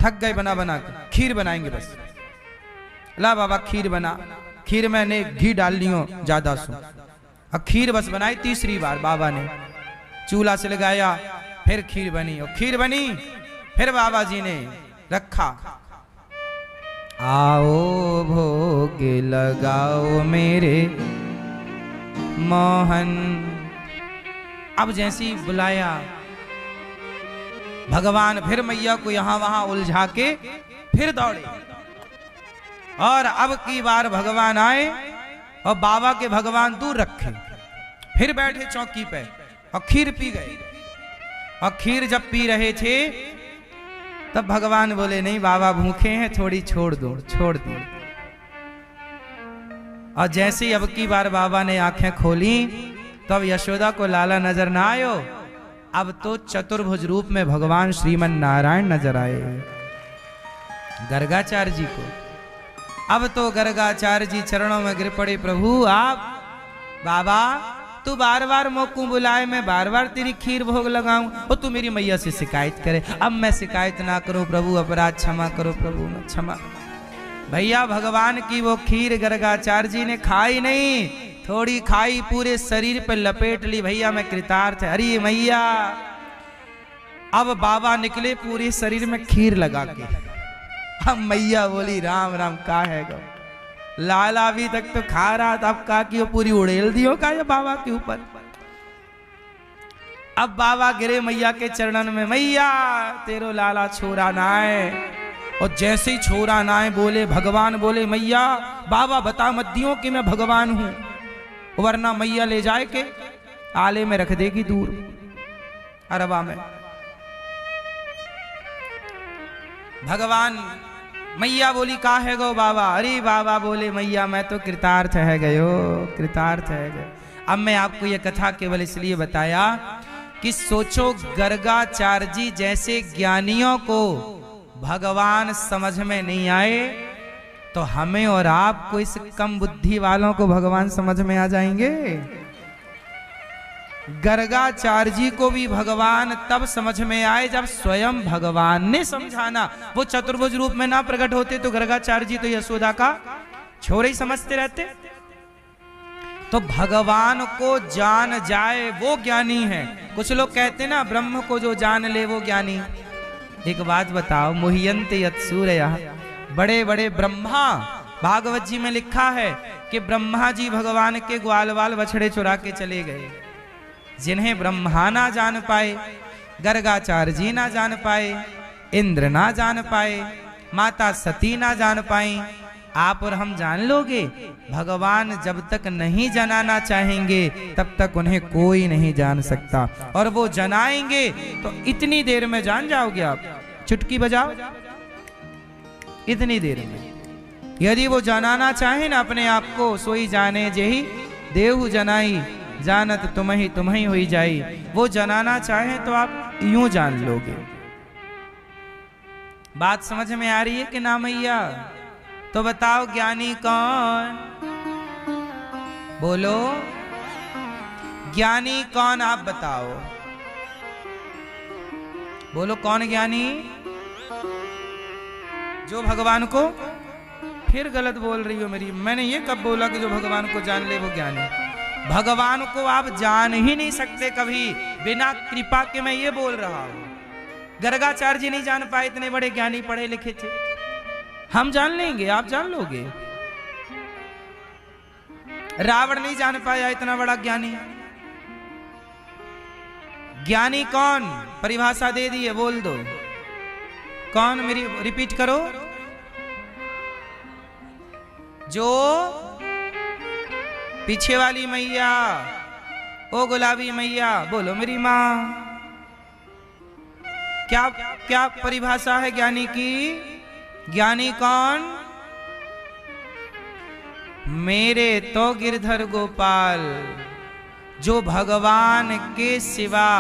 थक गए बना बना के, खीर बनाएंगे बस। ला बाबा खीर बना, खीर मैंने घी डाल लियो ज्यादा सो। अब खीर बस बनाई तीसरी बार बाबा ने, चूल्हा से लगाया, फिर खीर बनी, और खीर बनी फिर बाबा जी ने रखा। आओ भोग लगाओ मेरे मोहन। अब जैसी बुलाया भगवान, फिर मैया को यहां वहां उलझा के फिर दौड़े, और अब की बार भगवान आए और बाबा के भगवान दूर रखे, फिर बैठे चौकी पे और खीर पी गए। और खीर जब पी रहे थे तब भगवान बोले नहीं बाबा भूखे हैं, थोड़ी छोड़ दो, छोड़ दो। और जैसे ही अब की बार बाबा ने आंखें खोली तब यशोदा को लाला नजर ना आयो, अब तो चतुर्भुज रूप में भगवान श्रीमन नारायण नजर आए गर्गाचार्य जी को। अब तो गर्गाचार्य जी चरणों में गिर पड़े, प्रभु आप बाबा तू बार बार मोकू बुलाए, मैं बार बार तेरी खीर भोग लगाऊं, और तू मेरी मैया से शिकायत करे। अब मैं शिकायत ना करूं प्रभु, अपराध क्षमा करो प्रभु, मैं क्षमा। भैया भगवान की वो खीर गर्गाचार्य जी ने खाई नहीं, थोड़ी खाई, पूरे शरीर पे लपेट ली। भैया मैं कृतार्थ, अरे मैया। अब बाबा निकले पूरे शरीर में खीर लगा के। अब मैया बोली राम राम का है गो, लाला अभी तक तो खा रहा था, अब का कि वो पूरी उड़ेल दियो का ये बाबा के ऊपर। अब बाबा गिरे मैया के चरणन में, मैया तेरो लाला छोरा ना है। और जैसे ही छोरा ना है बोले भगवान, बोले मैया बाबा बता मत दियो कि मैं भगवान हूं, वरना मैया ले जाए के आले में रख देगी दूर अरबा में। भगवान मैया बोली का है गो बाबा, अरे बाबा बोले मैया मैं तो कृतार्थ है गयो, कृतार्थ है गयो। अब मैं आपको ये कथा केवल इसलिए बताया कि सोचो गर्गाचार्य जी जैसे ज्ञानियों को भगवान समझ में नहीं आए, तो हमें और आपको इस कम बुद्धि वालों को भगवान समझ में आ जाएंगे। गर्गाचार्य जी को भी भगवान तब समझ में आए जब स्वयं भगवान ने समझाना। वो चतुर्भुज रूप में ना प्रकट होते तो गर्गाचार्य जी तो यशोदा का छोरे ही समझते रहते। तो भगवान को जान जाए वो ज्ञानी है। कुछ लोग कहते ना ब्रह्म को जो जान ले वो ज्ञानी। एक बात बताओ, मुह्यन्ते यत्सूरयः, बड़े बड़े ब्रह्मा, भागवत जी में लिखा है कि ब्रह्मा जी भगवान के ग्वाल वाल बछड़े चुरा के चले गए। जिन्हें ब्रह्मा ना जान पाए, गर्गाचार्य जी ना जान पाए, इंद्र ना जान पाए, माता सती ना जान पाई, आप और हम जान लोगे? भगवान जब तक नहीं जनाना चाहेंगे तब तक उन्हें कोई नहीं जान सकता, और वो जनाएंगे तो इतनी देर में जान जाओगे आप। चुटकी बजाओ, इतनी देर में। यदि वो जनाना चाहे ना अपने आप को, सोई जाने जेही देहु जनाई, जानत तुम ही हुई जाई। वो जनाना चाहे तो आप यूं जान लोगे। बात समझ में आ रही है कि ना मैया? तो बताओ ज्ञानी कौन? बोलो ज्ञानी कौन, आप बताओ। बोलो कौन ज्ञानी? जो भगवान को, फिर गलत बोल रही हो मेरी, मैंने ये कब बोला कि जो भगवान को जान ले वो ज्ञानी? भगवान को आप जान ही नहीं सकते कभी बिना कृपा के, मैं ये बोल रहा हूं। गर्गाचार्य जी नहीं जान पाए, इतने बड़े ज्ञानी पढ़े लिखे थे। हम जान लेंगे, आप जान लोगे। रावण नहीं जान पाया, इतना बड़ा ज्ञानी। ज्ञानी कौन? परिभाषा दे दी है, बोल दो कौन, मेरी रिपीट करो। जो पीछे वाली मैया, ओ गुलाबी मैया, बोलो मेरी माँ। क्या क्या परिभाषा है ज्ञानी की? ज्ञानी कौन? मेरे तो गिरधर गोपाल, जो भगवान के सिवा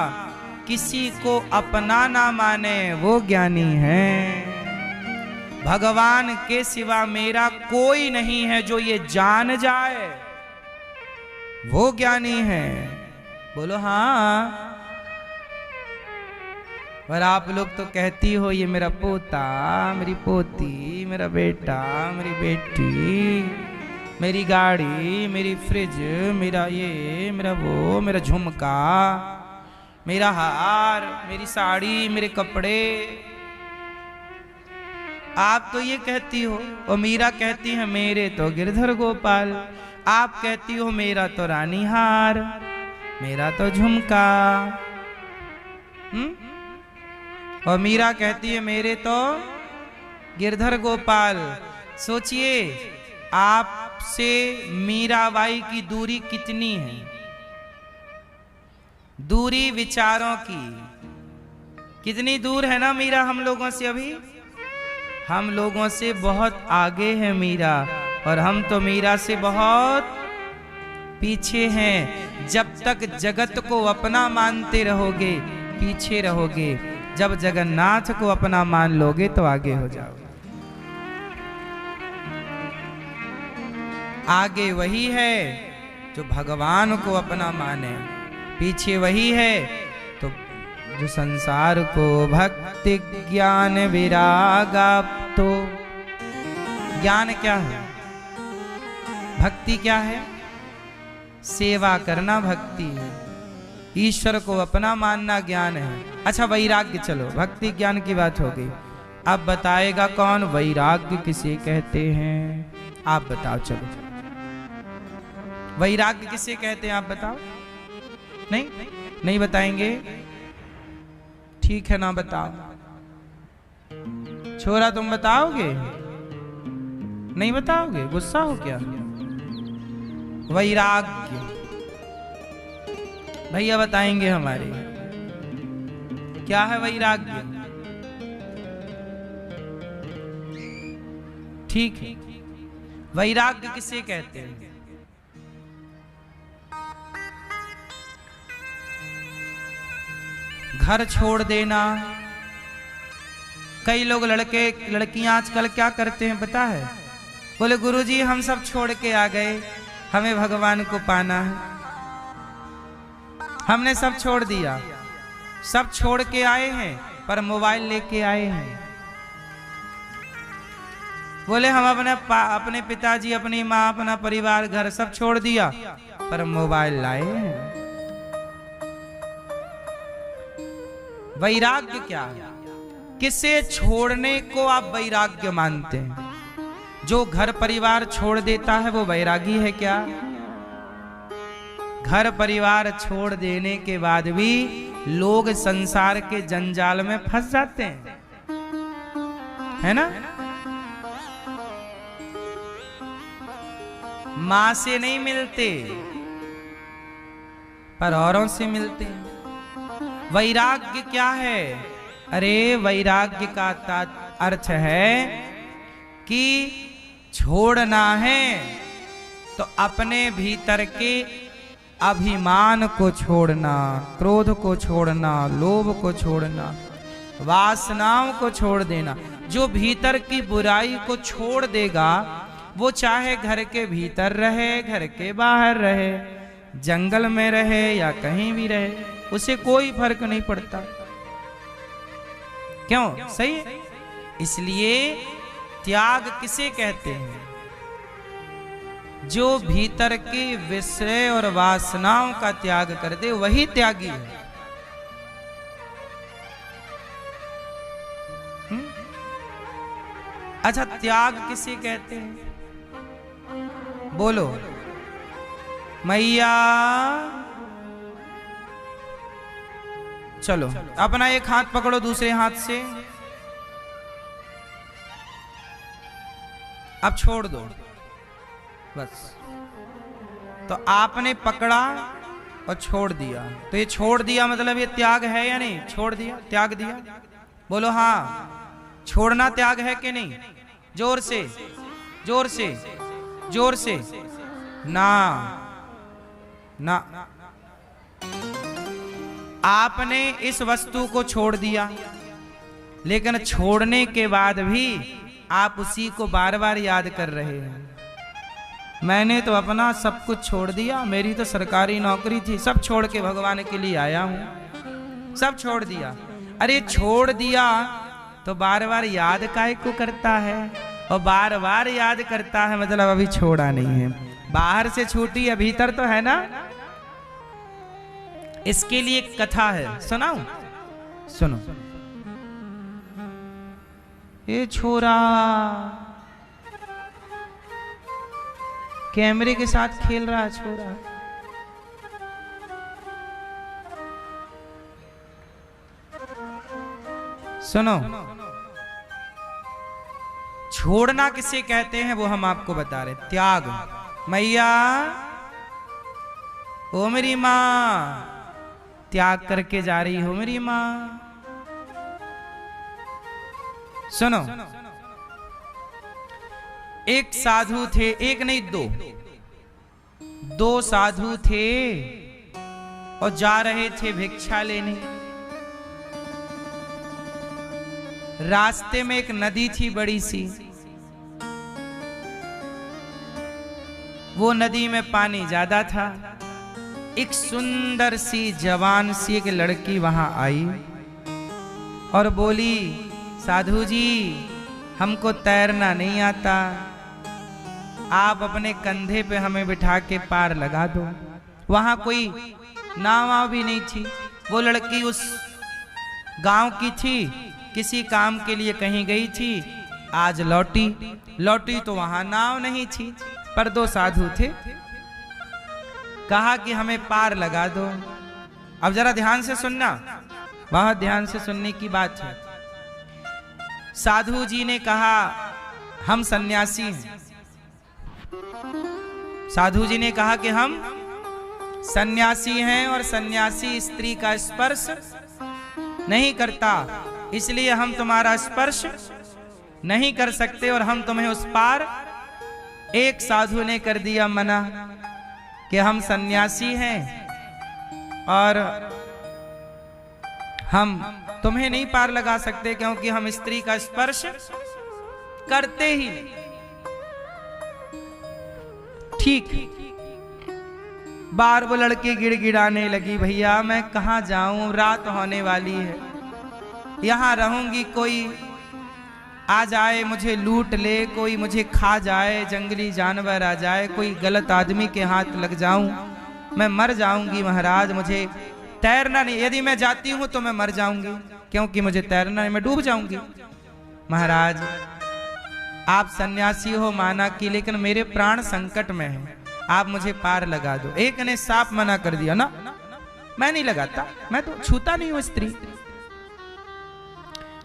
किसी को अपना ना माने वो ज्ञानी है। भगवान के सिवा मेरा कोई नहीं है जो ये जान जाए, वो ज्ञानी है। बोलो हाँ। और आप लोग तो कहती हो ये मेरा पोता, मेरी पोती, मेरा बेटा, मेरी बेटी, मेरी गाड़ी, मेरी फ्रिज, मेरा ये, मेरा वो, मेरा झुमका, मेरा हार, मेरी साड़ी, मेरे कपड़े। आप तो ये कहती हो, और मीरा कहती है मेरे तो गिरधर गोपाल। आप कहती हो मेरा तो रानी हार, मेरा तो झुमका। और मीरा कहती है मेरे तो गिरधर गोपाल। सोचिए आपसे मीराबाई की दूरी कितनी है, दूरी विचारों की कितनी दूर है ना मीरा हम लोगों से। अभी हम लोगों से बहुत आगे है मीरा, और हम तो मीरा से बहुत पीछे हैं। जब तक जगत को अपना मानते रहोगे पीछे रहोगे, जब जगन्नाथ को अपना मान लोगे तो आगे हो जाओगे। आगे वही है जो भगवान को अपना माने, पीछे वही है तो जो संसार को भक्ति ज्ञान विरागा। तो ज्ञान क्या है, भक्ति क्या है? सेवा करना भक्ति है, ईश्वर को अपना मानना ज्ञान है। अच्छा वैराग्य, चलो भक्ति ज्ञान की बात हो गई, अब बताएगा कौन वैराग्य किसे कहते हैं? आप बताओ, चलो वैराग्य किसे कहते हैं आप बताओ। नहीं बताएंगे, ठीक है ना बताओ। छोरा तुम बताओगे? नहीं बताओगे, गुस्सा हो क्या? वैराग्य भैया बताएंगे हमारे, क्या है वैराग्य? ठीक है, वैराग्य किसे कहते हैं? घर छोड़ देना। कई लोग लड़के लड़कियां आजकल क्या करते हैं पता है? बोले गुरुजी हम सब छोड़ के आ गए, हमें भगवान को पाना है, हमने सब छोड़ दिया। सब छोड़ के आए हैं पर मोबाइल लेके आए हैं। बोले हम अपने पिताजी, अपनी माँ, अपना परिवार, घर सब छोड़ दिया पर मोबाइल लाए हैं। वैराग्य क्या है? किसे छोड़ने को आप वैराग्य मानते हैं? जो घर परिवार छोड़ देता है वो वैरागी है क्या? घर परिवार छोड़ देने के बाद भी लोग संसार के जंजाल में फंस जाते हैं, है ना? मां से नहीं मिलते पर औरों से मिलते हैं। वैराग्य क्या है? अरे वैराग्य का अर्थ है कि छोड़ना है तो अपने भीतर के अभिमान को छोड़ना, क्रोध को छोड़ना, लोभ को छोड़ना, वासनाओं को छोड़ देना। जो भीतर की बुराई को छोड़ देगा वो चाहे घर के भीतर रहे, घर के बाहर रहे, जंगल में रहे या कहीं भी रहे, उसे कोई फर्क नहीं पड़ता। क्यों? सही है। इसलिए त्याग किसे कहते हैं? जो भीतर के विषय और वासनाओं का त्याग कर दे वही त्यागी है। अच्छा त्याग किसे कहते हैं? बोलो मैया। चलो अपना एक हाथ पकड़ो दूसरे हाथ से, अब छोड़ दो बस। तो आपने पकड़ा और छोड़ दिया, तो ये छोड़ दिया मतलब ये त्याग है या नहीं? छोड़ दिया, त्याग दिया। बोलो हाँ, छोड़ना त्याग है कि नहीं? जोर से, जोर से, जोर से। ना ना, आपने इस वस्तु को छोड़ दिया, लेकिन छोड़ने के बाद भी आप उसी को बार बार याद कर रहे हैं। मैंने तो अपना सब कुछ छोड़ दिया, मेरी तो सरकारी नौकरी थी, सब छोड़ के भगवान के लिए आया हूं, सब छोड़ दिया। अरे छोड़ दिया तो बार बार याद काहे को करता है? और बार बार याद करता है, मतलब अभी छोड़ा नहीं है। बाहर से छूटी है, भीतर तो है ना। इसके लिए एक कथा है, सुनाऊं? सुनो। ये छोरा कैमरे के साथ खेल रहा है, छोरा। सुनो, छोड़ना किसे कहते हैं वो हम आपको बता रहे। त्याग। मैया, ओ मेरी माँ, त्याग करके जा रही हो मेरी माँ। सुनो, एक साधु थे, एक नहीं दो साधु थे और जा रहे थे भिक्षा लेने। रास्ते में एक नदी थी बड़ी सी। वो नदी में पानी ज्यादा था। एक सुंदर सी जवान सी एक लड़की वहां आई और बोली, साधु जी हमको तैरना नहीं आता, आप अपने कंधे पे हमें बिठा के पार लगा दो। वहां कोई नाव भी नहीं थी। वो लड़की उस गांव की थी, किसी काम के लिए कहीं गई थी, आज लौटी तो वहां नाव नहीं थी, पर दो साधु थे। कहा कि हमें पार लगा दो। अब जरा ध्यान से सुनना, बहुत ध्यान से सुनने की बात है। साधु जी ने कहा हम सन्यासी हैं। साधु जी ने कहा कि हम सन्यासी हैं और सन्यासी स्त्री का स्पर्श नहीं करता, इसलिए हम तुम्हारा स्पर्श नहीं कर सकते और हम तुम्हें उस पार। एक साधु ने कर दिया मना कि हम सन्यासी हैं और हम तुम्हें नहीं पार लगा सकते, क्योंकि हम स्त्री का स्पर्श करते ही नहीं। ठीक। बार वो लड़की गिड़गिड़ाने लगी, भैया मैं कहां जाऊं, रात होने वाली है, यहां रहूंगी, कोई आ जाए मुझे लूट ले, कोई मुझे खा जाए, जंगली जानवर आ जाए, कोई गलत आदमी के हाथ लग जाऊं, मैं मर जाऊंगी महाराज। मुझे तैरना नहीं, यदि मैं जाती हूं तो मैं मर जाऊंगी, क्योंकि मुझे तैरना नहीं, मैं डूब जाऊंगी। महाराज आप सन्यासी हो माना कि, लेकिन मेरे प्राण संकट में है, आप मुझे पार लगा दो। एक ने साफ मना कर दिया, ना मैं नहीं लगाता, मैं तो छूता नहीं हूं स्त्री।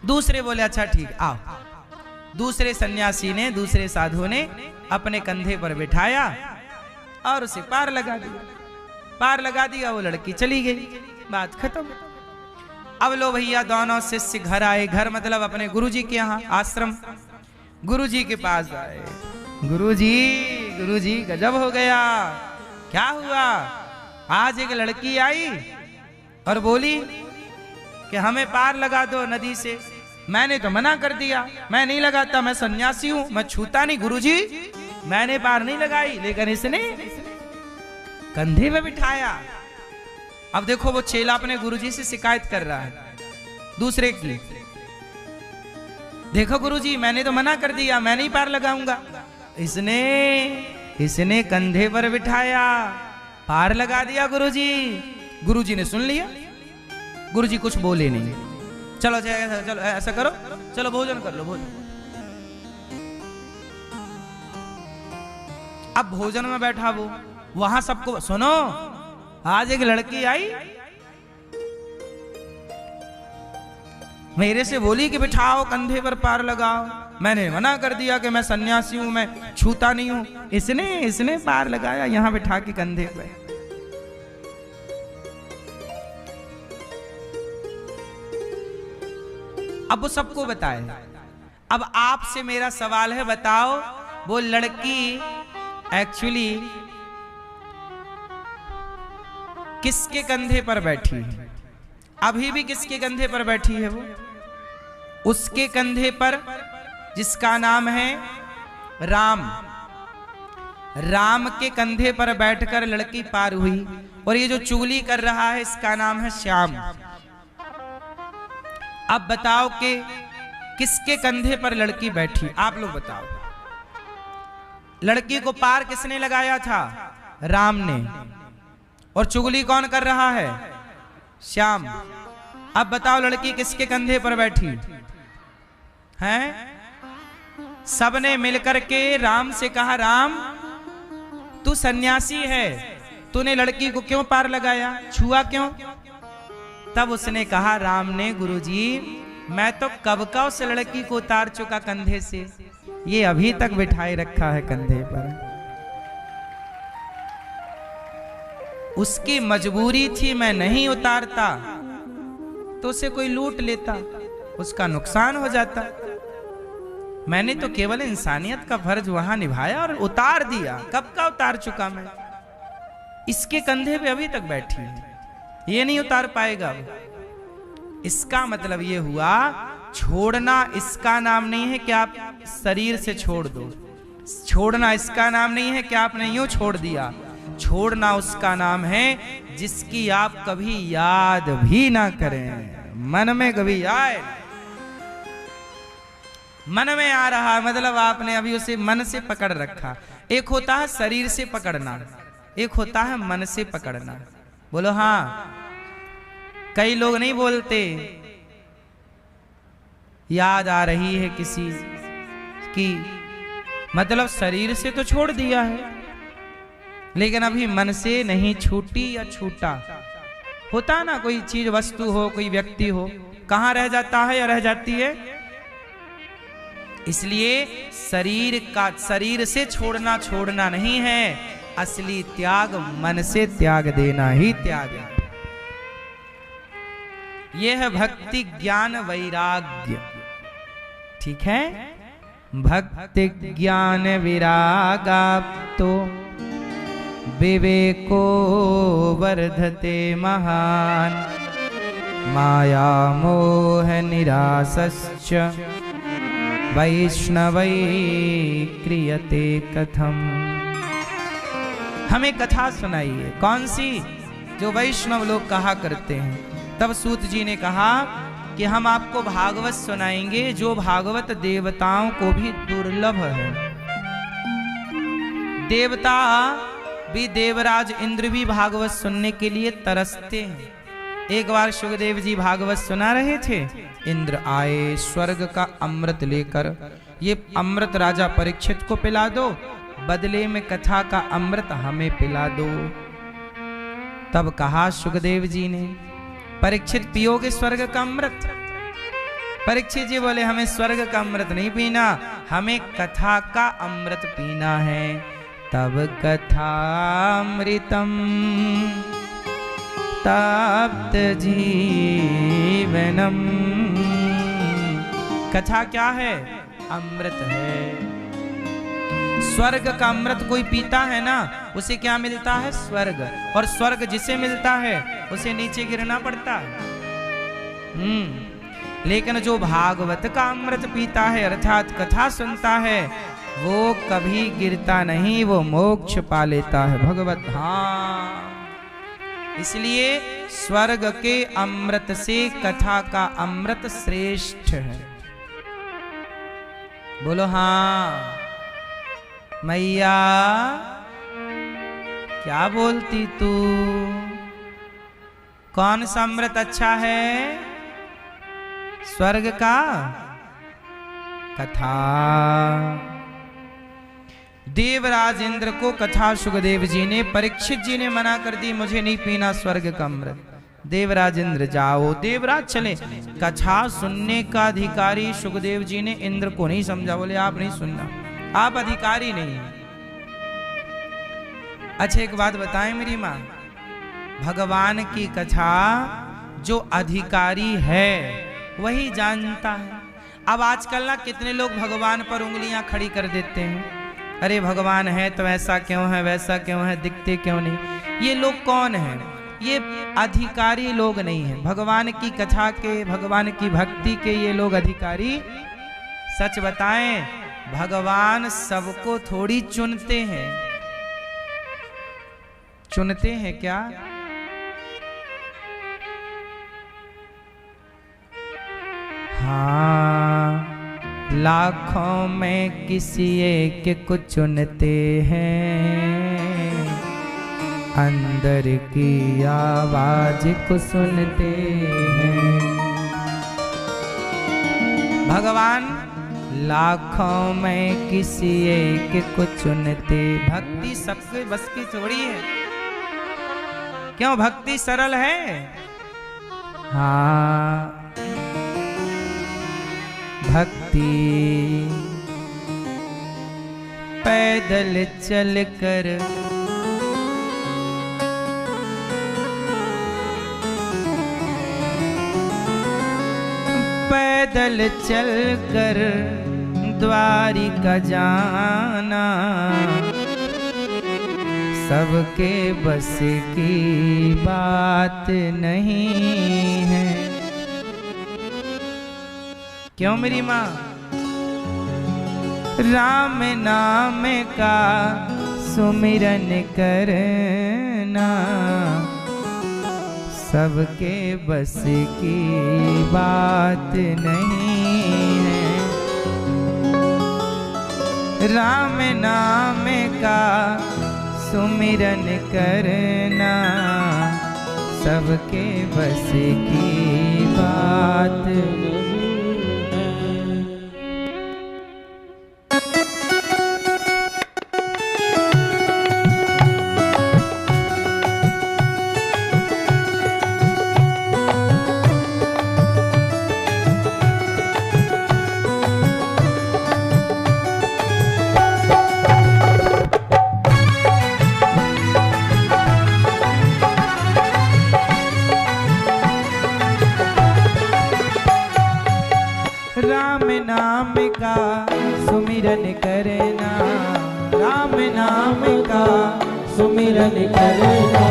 दूसरे बोले अच्छा ठीक आओ। दूसरे सन्यासी ने, दूसरे साधु ने अपने कंधे पर बिठाया और उसे पार लगा दिया। पार लगा दिया, वो लड़की चली गई, बात खत्म। अब लो भैया दोनों शिष्य घर आए। घर मतलब अपने गुरुजी के यहाँ, आश्रम। गुरुजी के पास आए। गुरुजी गजब हो गया, क्या हुआ? आज एक लड़की आई और बोली कि हमें पार लगा दो नदी से। मैंने तो मना कर दिया, मैं नहीं लगाता, मैं सन्यासी हूं, मैं छूता नहीं। गुरुजी मैंने पार नहीं लगाई, लेकिन इसने कंधे में बिठाया। अब देखो वो चेला अपने गुरुजी से शिकायत कर रहा है दूसरे की, देखो गुरुजी मैंने तो मना कर दिया, मैं नहीं पार लगाऊंगा। इसने कंधे पर बिठाया, पार लगा दिया गुरुजी। गुरुजी ने सुन लिया, गुरुजी कुछ बोले नहीं। चलो चलो ऐसा करो, चलो भोजन कर लो, भोजन। अब भोजन में बैठा वो, वहां सबको सुनो, आज एक लड़की आई मेरे से बोली कि बिठाओ कंधे पर पार लगाओ। मैंने मना कर दिया कि मैं सन्यासी हूं, मैं छूता नहीं हूं। इसने पार लगाया यहां बिठा के कंधे पे। अब वो सबको बताए। अब आपसे मेरा सवाल है, बताओ वो लड़की एक्चुअली किसके कंधे पर बैठी है? अभी भी किसके कंधे पर बैठी है वो? उसके कंधे पर जिसका नाम है राम। राम के कंधे पर बैठकर लड़की पार हुई। और ये जो चुगली कर रहा है इसका नाम है श्याम। अब बताओ कि किसके कंधे पर लड़की बैठी, आप लोग बताओ। लड़की को पार किसने लगाया था? राम ने। और चुगली कौन कर रहा है? श्याम। अब बताओ लड़की किसके कंधे पर बैठी है? सबने मिलकर के राम से कहा, राम तू सन्यासी है, तूने लड़की को क्यों पार लगाया, छुआ क्यों? तब उसने कहा, राम ने, गुरुजी मैं तो कब का उस लड़की को उतार चुका कंधे से, ये अभी तक बिठाए रखा है कंधे पर। उसकी मजबूरी थी, मैं नहीं उतारता तो उसे कोई लूट लेता, उसका नुकसान हो जाता। मैंने तो केवल इंसानियत का फर्ज वहां निभाया और उतार दिया। कब का उतार चुका मैं, इसके कंधे पे अभी तक बैठी है, ये नहीं उतार पाएगा। इसका मतलब ये हुआ, छोड़ना इसका नाम नहीं है कि आप शरीर से छोड़ दो। छोड़ना इसका नाम नहीं है कि आपने यूं छोड़ दिया। छोड़ना उसका नाम है जिसकी आप कभी याद भी ना करें, मन में कभी आए। मन में आ रहा है मतलब आपने अभी उसे मन से पकड़ रखा। एक होता है शरीर से पकड़ना, एक होता है मन से पकड़ना। बोलो हाँ। कई लोग नहीं बोलते, याद आ रही है किसी की, मतलब शरीर से तो छोड़ दिया है लेकिन अभी मन से नहीं छूटी या छूटा। होता ना, कोई चीज वस्तु हो, कोई व्यक्ति हो, कहां रह जाता है या रह जाती है। इसलिए शरीर से छोड़ना नहीं है, असली त्याग मन से त्याग देना ही त्याग है। यह है भक्ति ज्ञान वैराग्य, ठीक है। भक्ति ज्ञान विरागाप्तो विवेको वर्धते महान, माया मोह निरासश्च वैष्णवै क्रियते कथम। हमें कथा सुनाइए, कौन सी? जो वैष्णव लोग कहा करते हैं। तब सूत जी ने कहा कि हम आपको भागवत सुनाएंगे जो भागवत देवताओं को भी दुर्लभ है। देवता भी, देवराज इंद्र भी भागवत सुनने के लिए तरसते हैं। एक बार सुखदेव जी भागवत सुना रहे थे, इंद्र आए स्वर्ग का अमृत लेकर, ये अमृत राजा परीक्षित को पिला दो, बदले में कथा का अमृत हमें पिला दो। तब कहा सुखदेव जी ने, परीक्षित पियोगे स्वर्ग का अमृत? परीक्षित जी बोले, हमें स्वर्ग का अमृत नहीं पीना, हमें कथा का अमृत पीना है। तब कथामृतम तप्त जीवनम। कथा क्या है? अमृत है। स्वर्ग का अमृत कोई पीता है ना, उसे क्या मिलता है? स्वर्ग। और स्वर्ग जिसे मिलता है उसे नीचे गिरना पड़ता है। लेकिन जो भागवत का अमृत पीता है अर्थात कथा सुनता है, वो कभी गिरता नहीं, वो मोक्ष पा लेता है। भगवत हाँ। इसलिए स्वर्ग के अमृत से कथा का अमृत श्रेष्ठ है। बोलो हाँ। मैया क्या बोलती तू? कौन सा अमृत अच्छा है? स्वर्ग का? कथा। देवराज इंद्र को कथा सुखदेव जी ने, परीक्षित जी ने मना कर दी, मुझे नहीं पीना स्वर्ग का अमृत। देवराज इंद्र जाओ, देवराज चले। कथा सुनने का अधिकारी सुखदेव जी ने इंद्र को नहीं समझा, बोले आप नहीं सुनना, आप अधिकारी नहीं हैं। अच्छा एक बात बताएं मेरी माँ, भगवान की कथा जो अधिकारी है वही जानता है। अब आजकल ना कितने लोग भगवान पर उंगलियां खड़ी कर देते हैं, अरे भगवान है तो ऐसा क्यों है, वैसा क्यों है, दिखते क्यों नहीं। ये लोग कौन हैं? ये अधिकारी लोग नहीं हैं। भगवान की कथा के, भगवान की भक्ति के ये लोग अधिकारी। सच बताएं, भगवान सबको थोड़ी चुनते हैं। चुनते हैं क्या? हाँ, लाखों में किसी एक को चुनते हैं, अंदर की आवाज को सुनते हैं। भगवान लाखों में किसी एक को चुनते। भक्ति सबके बस की थोड़ी है। क्यों? भक्ति सरल है। हाँ, भक्ति पैदल चलकर पैदल चलकर द्वारिका जाना सबके बस की बात नहीं है। क्यों मेरी माँ? राम नाम का सुमिरन करना सबके बस की बात नहीं है। राम नाम का सुमिरन करना सबके बस की बात नहीं है। राम नाम का सुमिरन करना, राम नाम का सुमिरन करना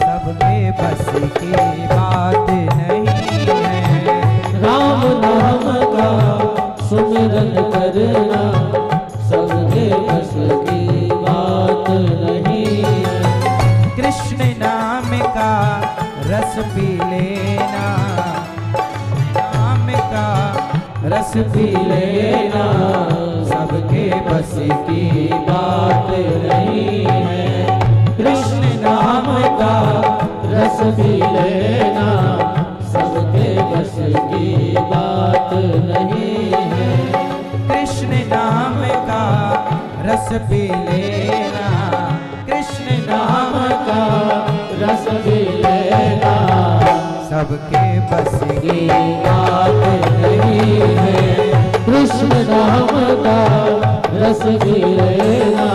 सबके बस की बात नहीं है। राम नाम का सुमिरन करना सबके बस की बात नहीं है। कृष्ण नाम का रस पी लेना, नाम का रस पी लेना सबके बस की बात नहीं है। कृष्ण नाम का रस पी लेना सबके बस की बात नहीं है। कृष्ण नाम का रस पी लेना, कृष्ण नाम का रस पी लेना सबके बस की बात नहीं है। कृष्ण नाम का रस पी लेना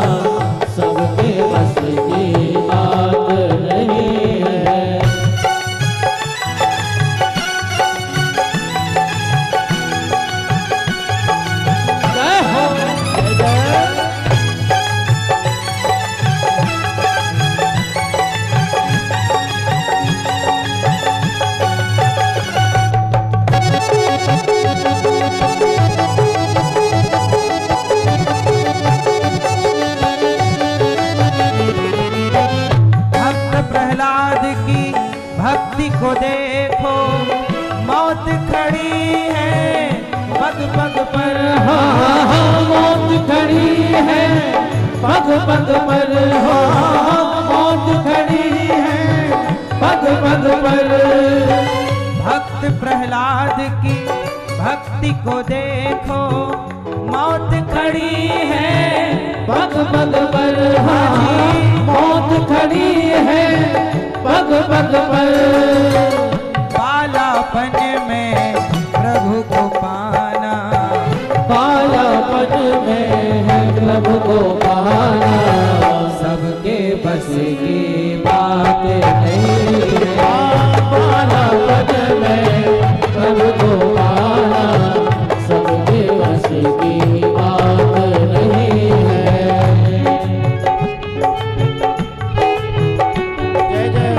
सबके बस की बात नहीं है। जय हो जय। भक्ति को देखो मौत खड़ी है पग पग पर। हाँ, मौत खड़ी है पग पग पर। हाँ, मौत खड़ी है पग पग पर। भक्त प्रहलाद की भक्ति को देखो मौत खड़ी है पग पग पर। हाँ, मौत खड़ी है पग पग पर। बालापन में प्रभु को पाना, बालापन में है प्रभु को पाना सबके बस की बात नहीं है। बालापन में प्रभु को पाना सबके बस की बात नहीं है। जय जय।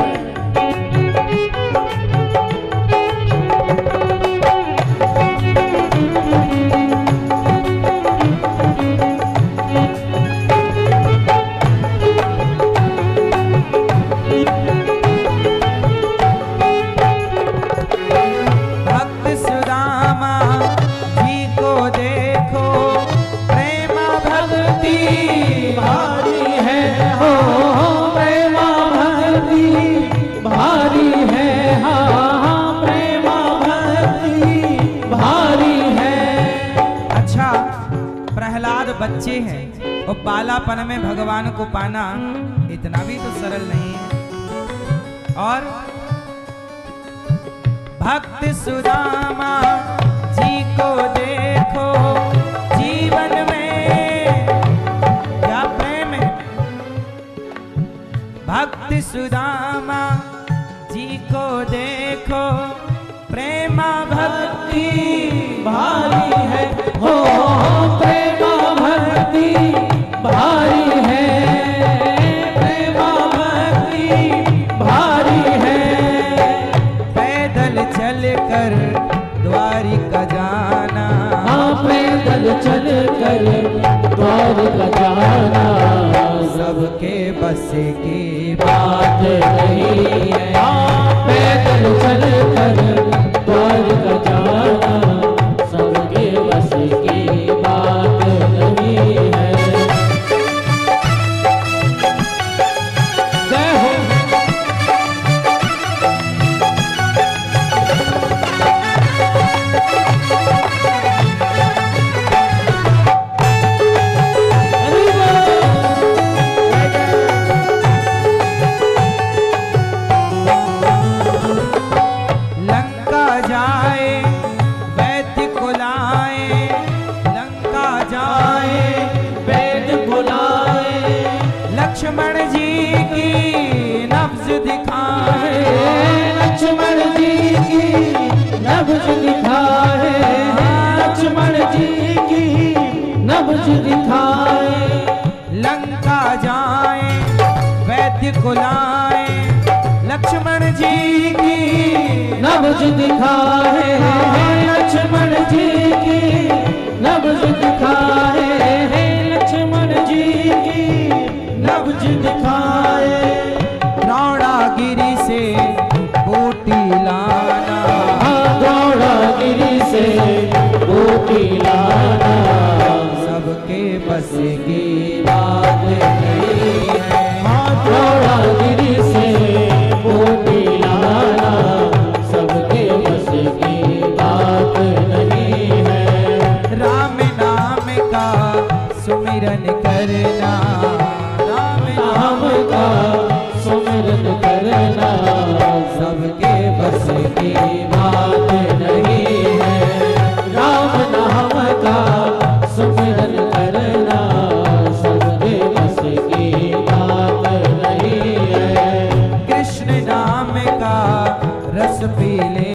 बच्चे हैं और बालापन में भगवान को पाना इतना भी तो सरल नहीं है। और भक्त सुदामा जी को देखो जीवन में क्या प्रेम है। भक्त सुदामा जी को देखो प्रेमा भक्ति भारी है हो प्रेमा भक्ति भारी है, प्रेमा भक्ति भारी है। पैदल चल कर द्वारिका जाना, हाँ पैदल चल कर द्वारिका जाना सबके बस की बात नहीं है। पैदल चल कर द्वारिका जाना सबके बस की बात नहीं है। जय हो। लक्ष्मण जी की नब्ज दिखाए, लक्ष्मण जी की नब्ज दिखाए, लक्ष्मण जी की नब्ज दिखाए। लंका जाए वैद्य को लाए, लक्ष्मण जी की नब्ज दिखाए, लक्ष्मण जी की नब्ज दिखाए, लक्ष्मण जी की नब्ज दिखाए। द्रोणागिरी से बूटी लाना, द्रोणागिरी से बूटी लाना सबके बस की बात नहीं है। द्रोणागिरी से बूटी लाना सबके बस की बात नहीं है। राम नाम का सुमिरन करना, राम का सुमिरन करना सबके बस की बात नहीं है। राम नाम का सुमिरन करना सबके बस की बात नहीं है। कृष्ण नाम का रस पी ले।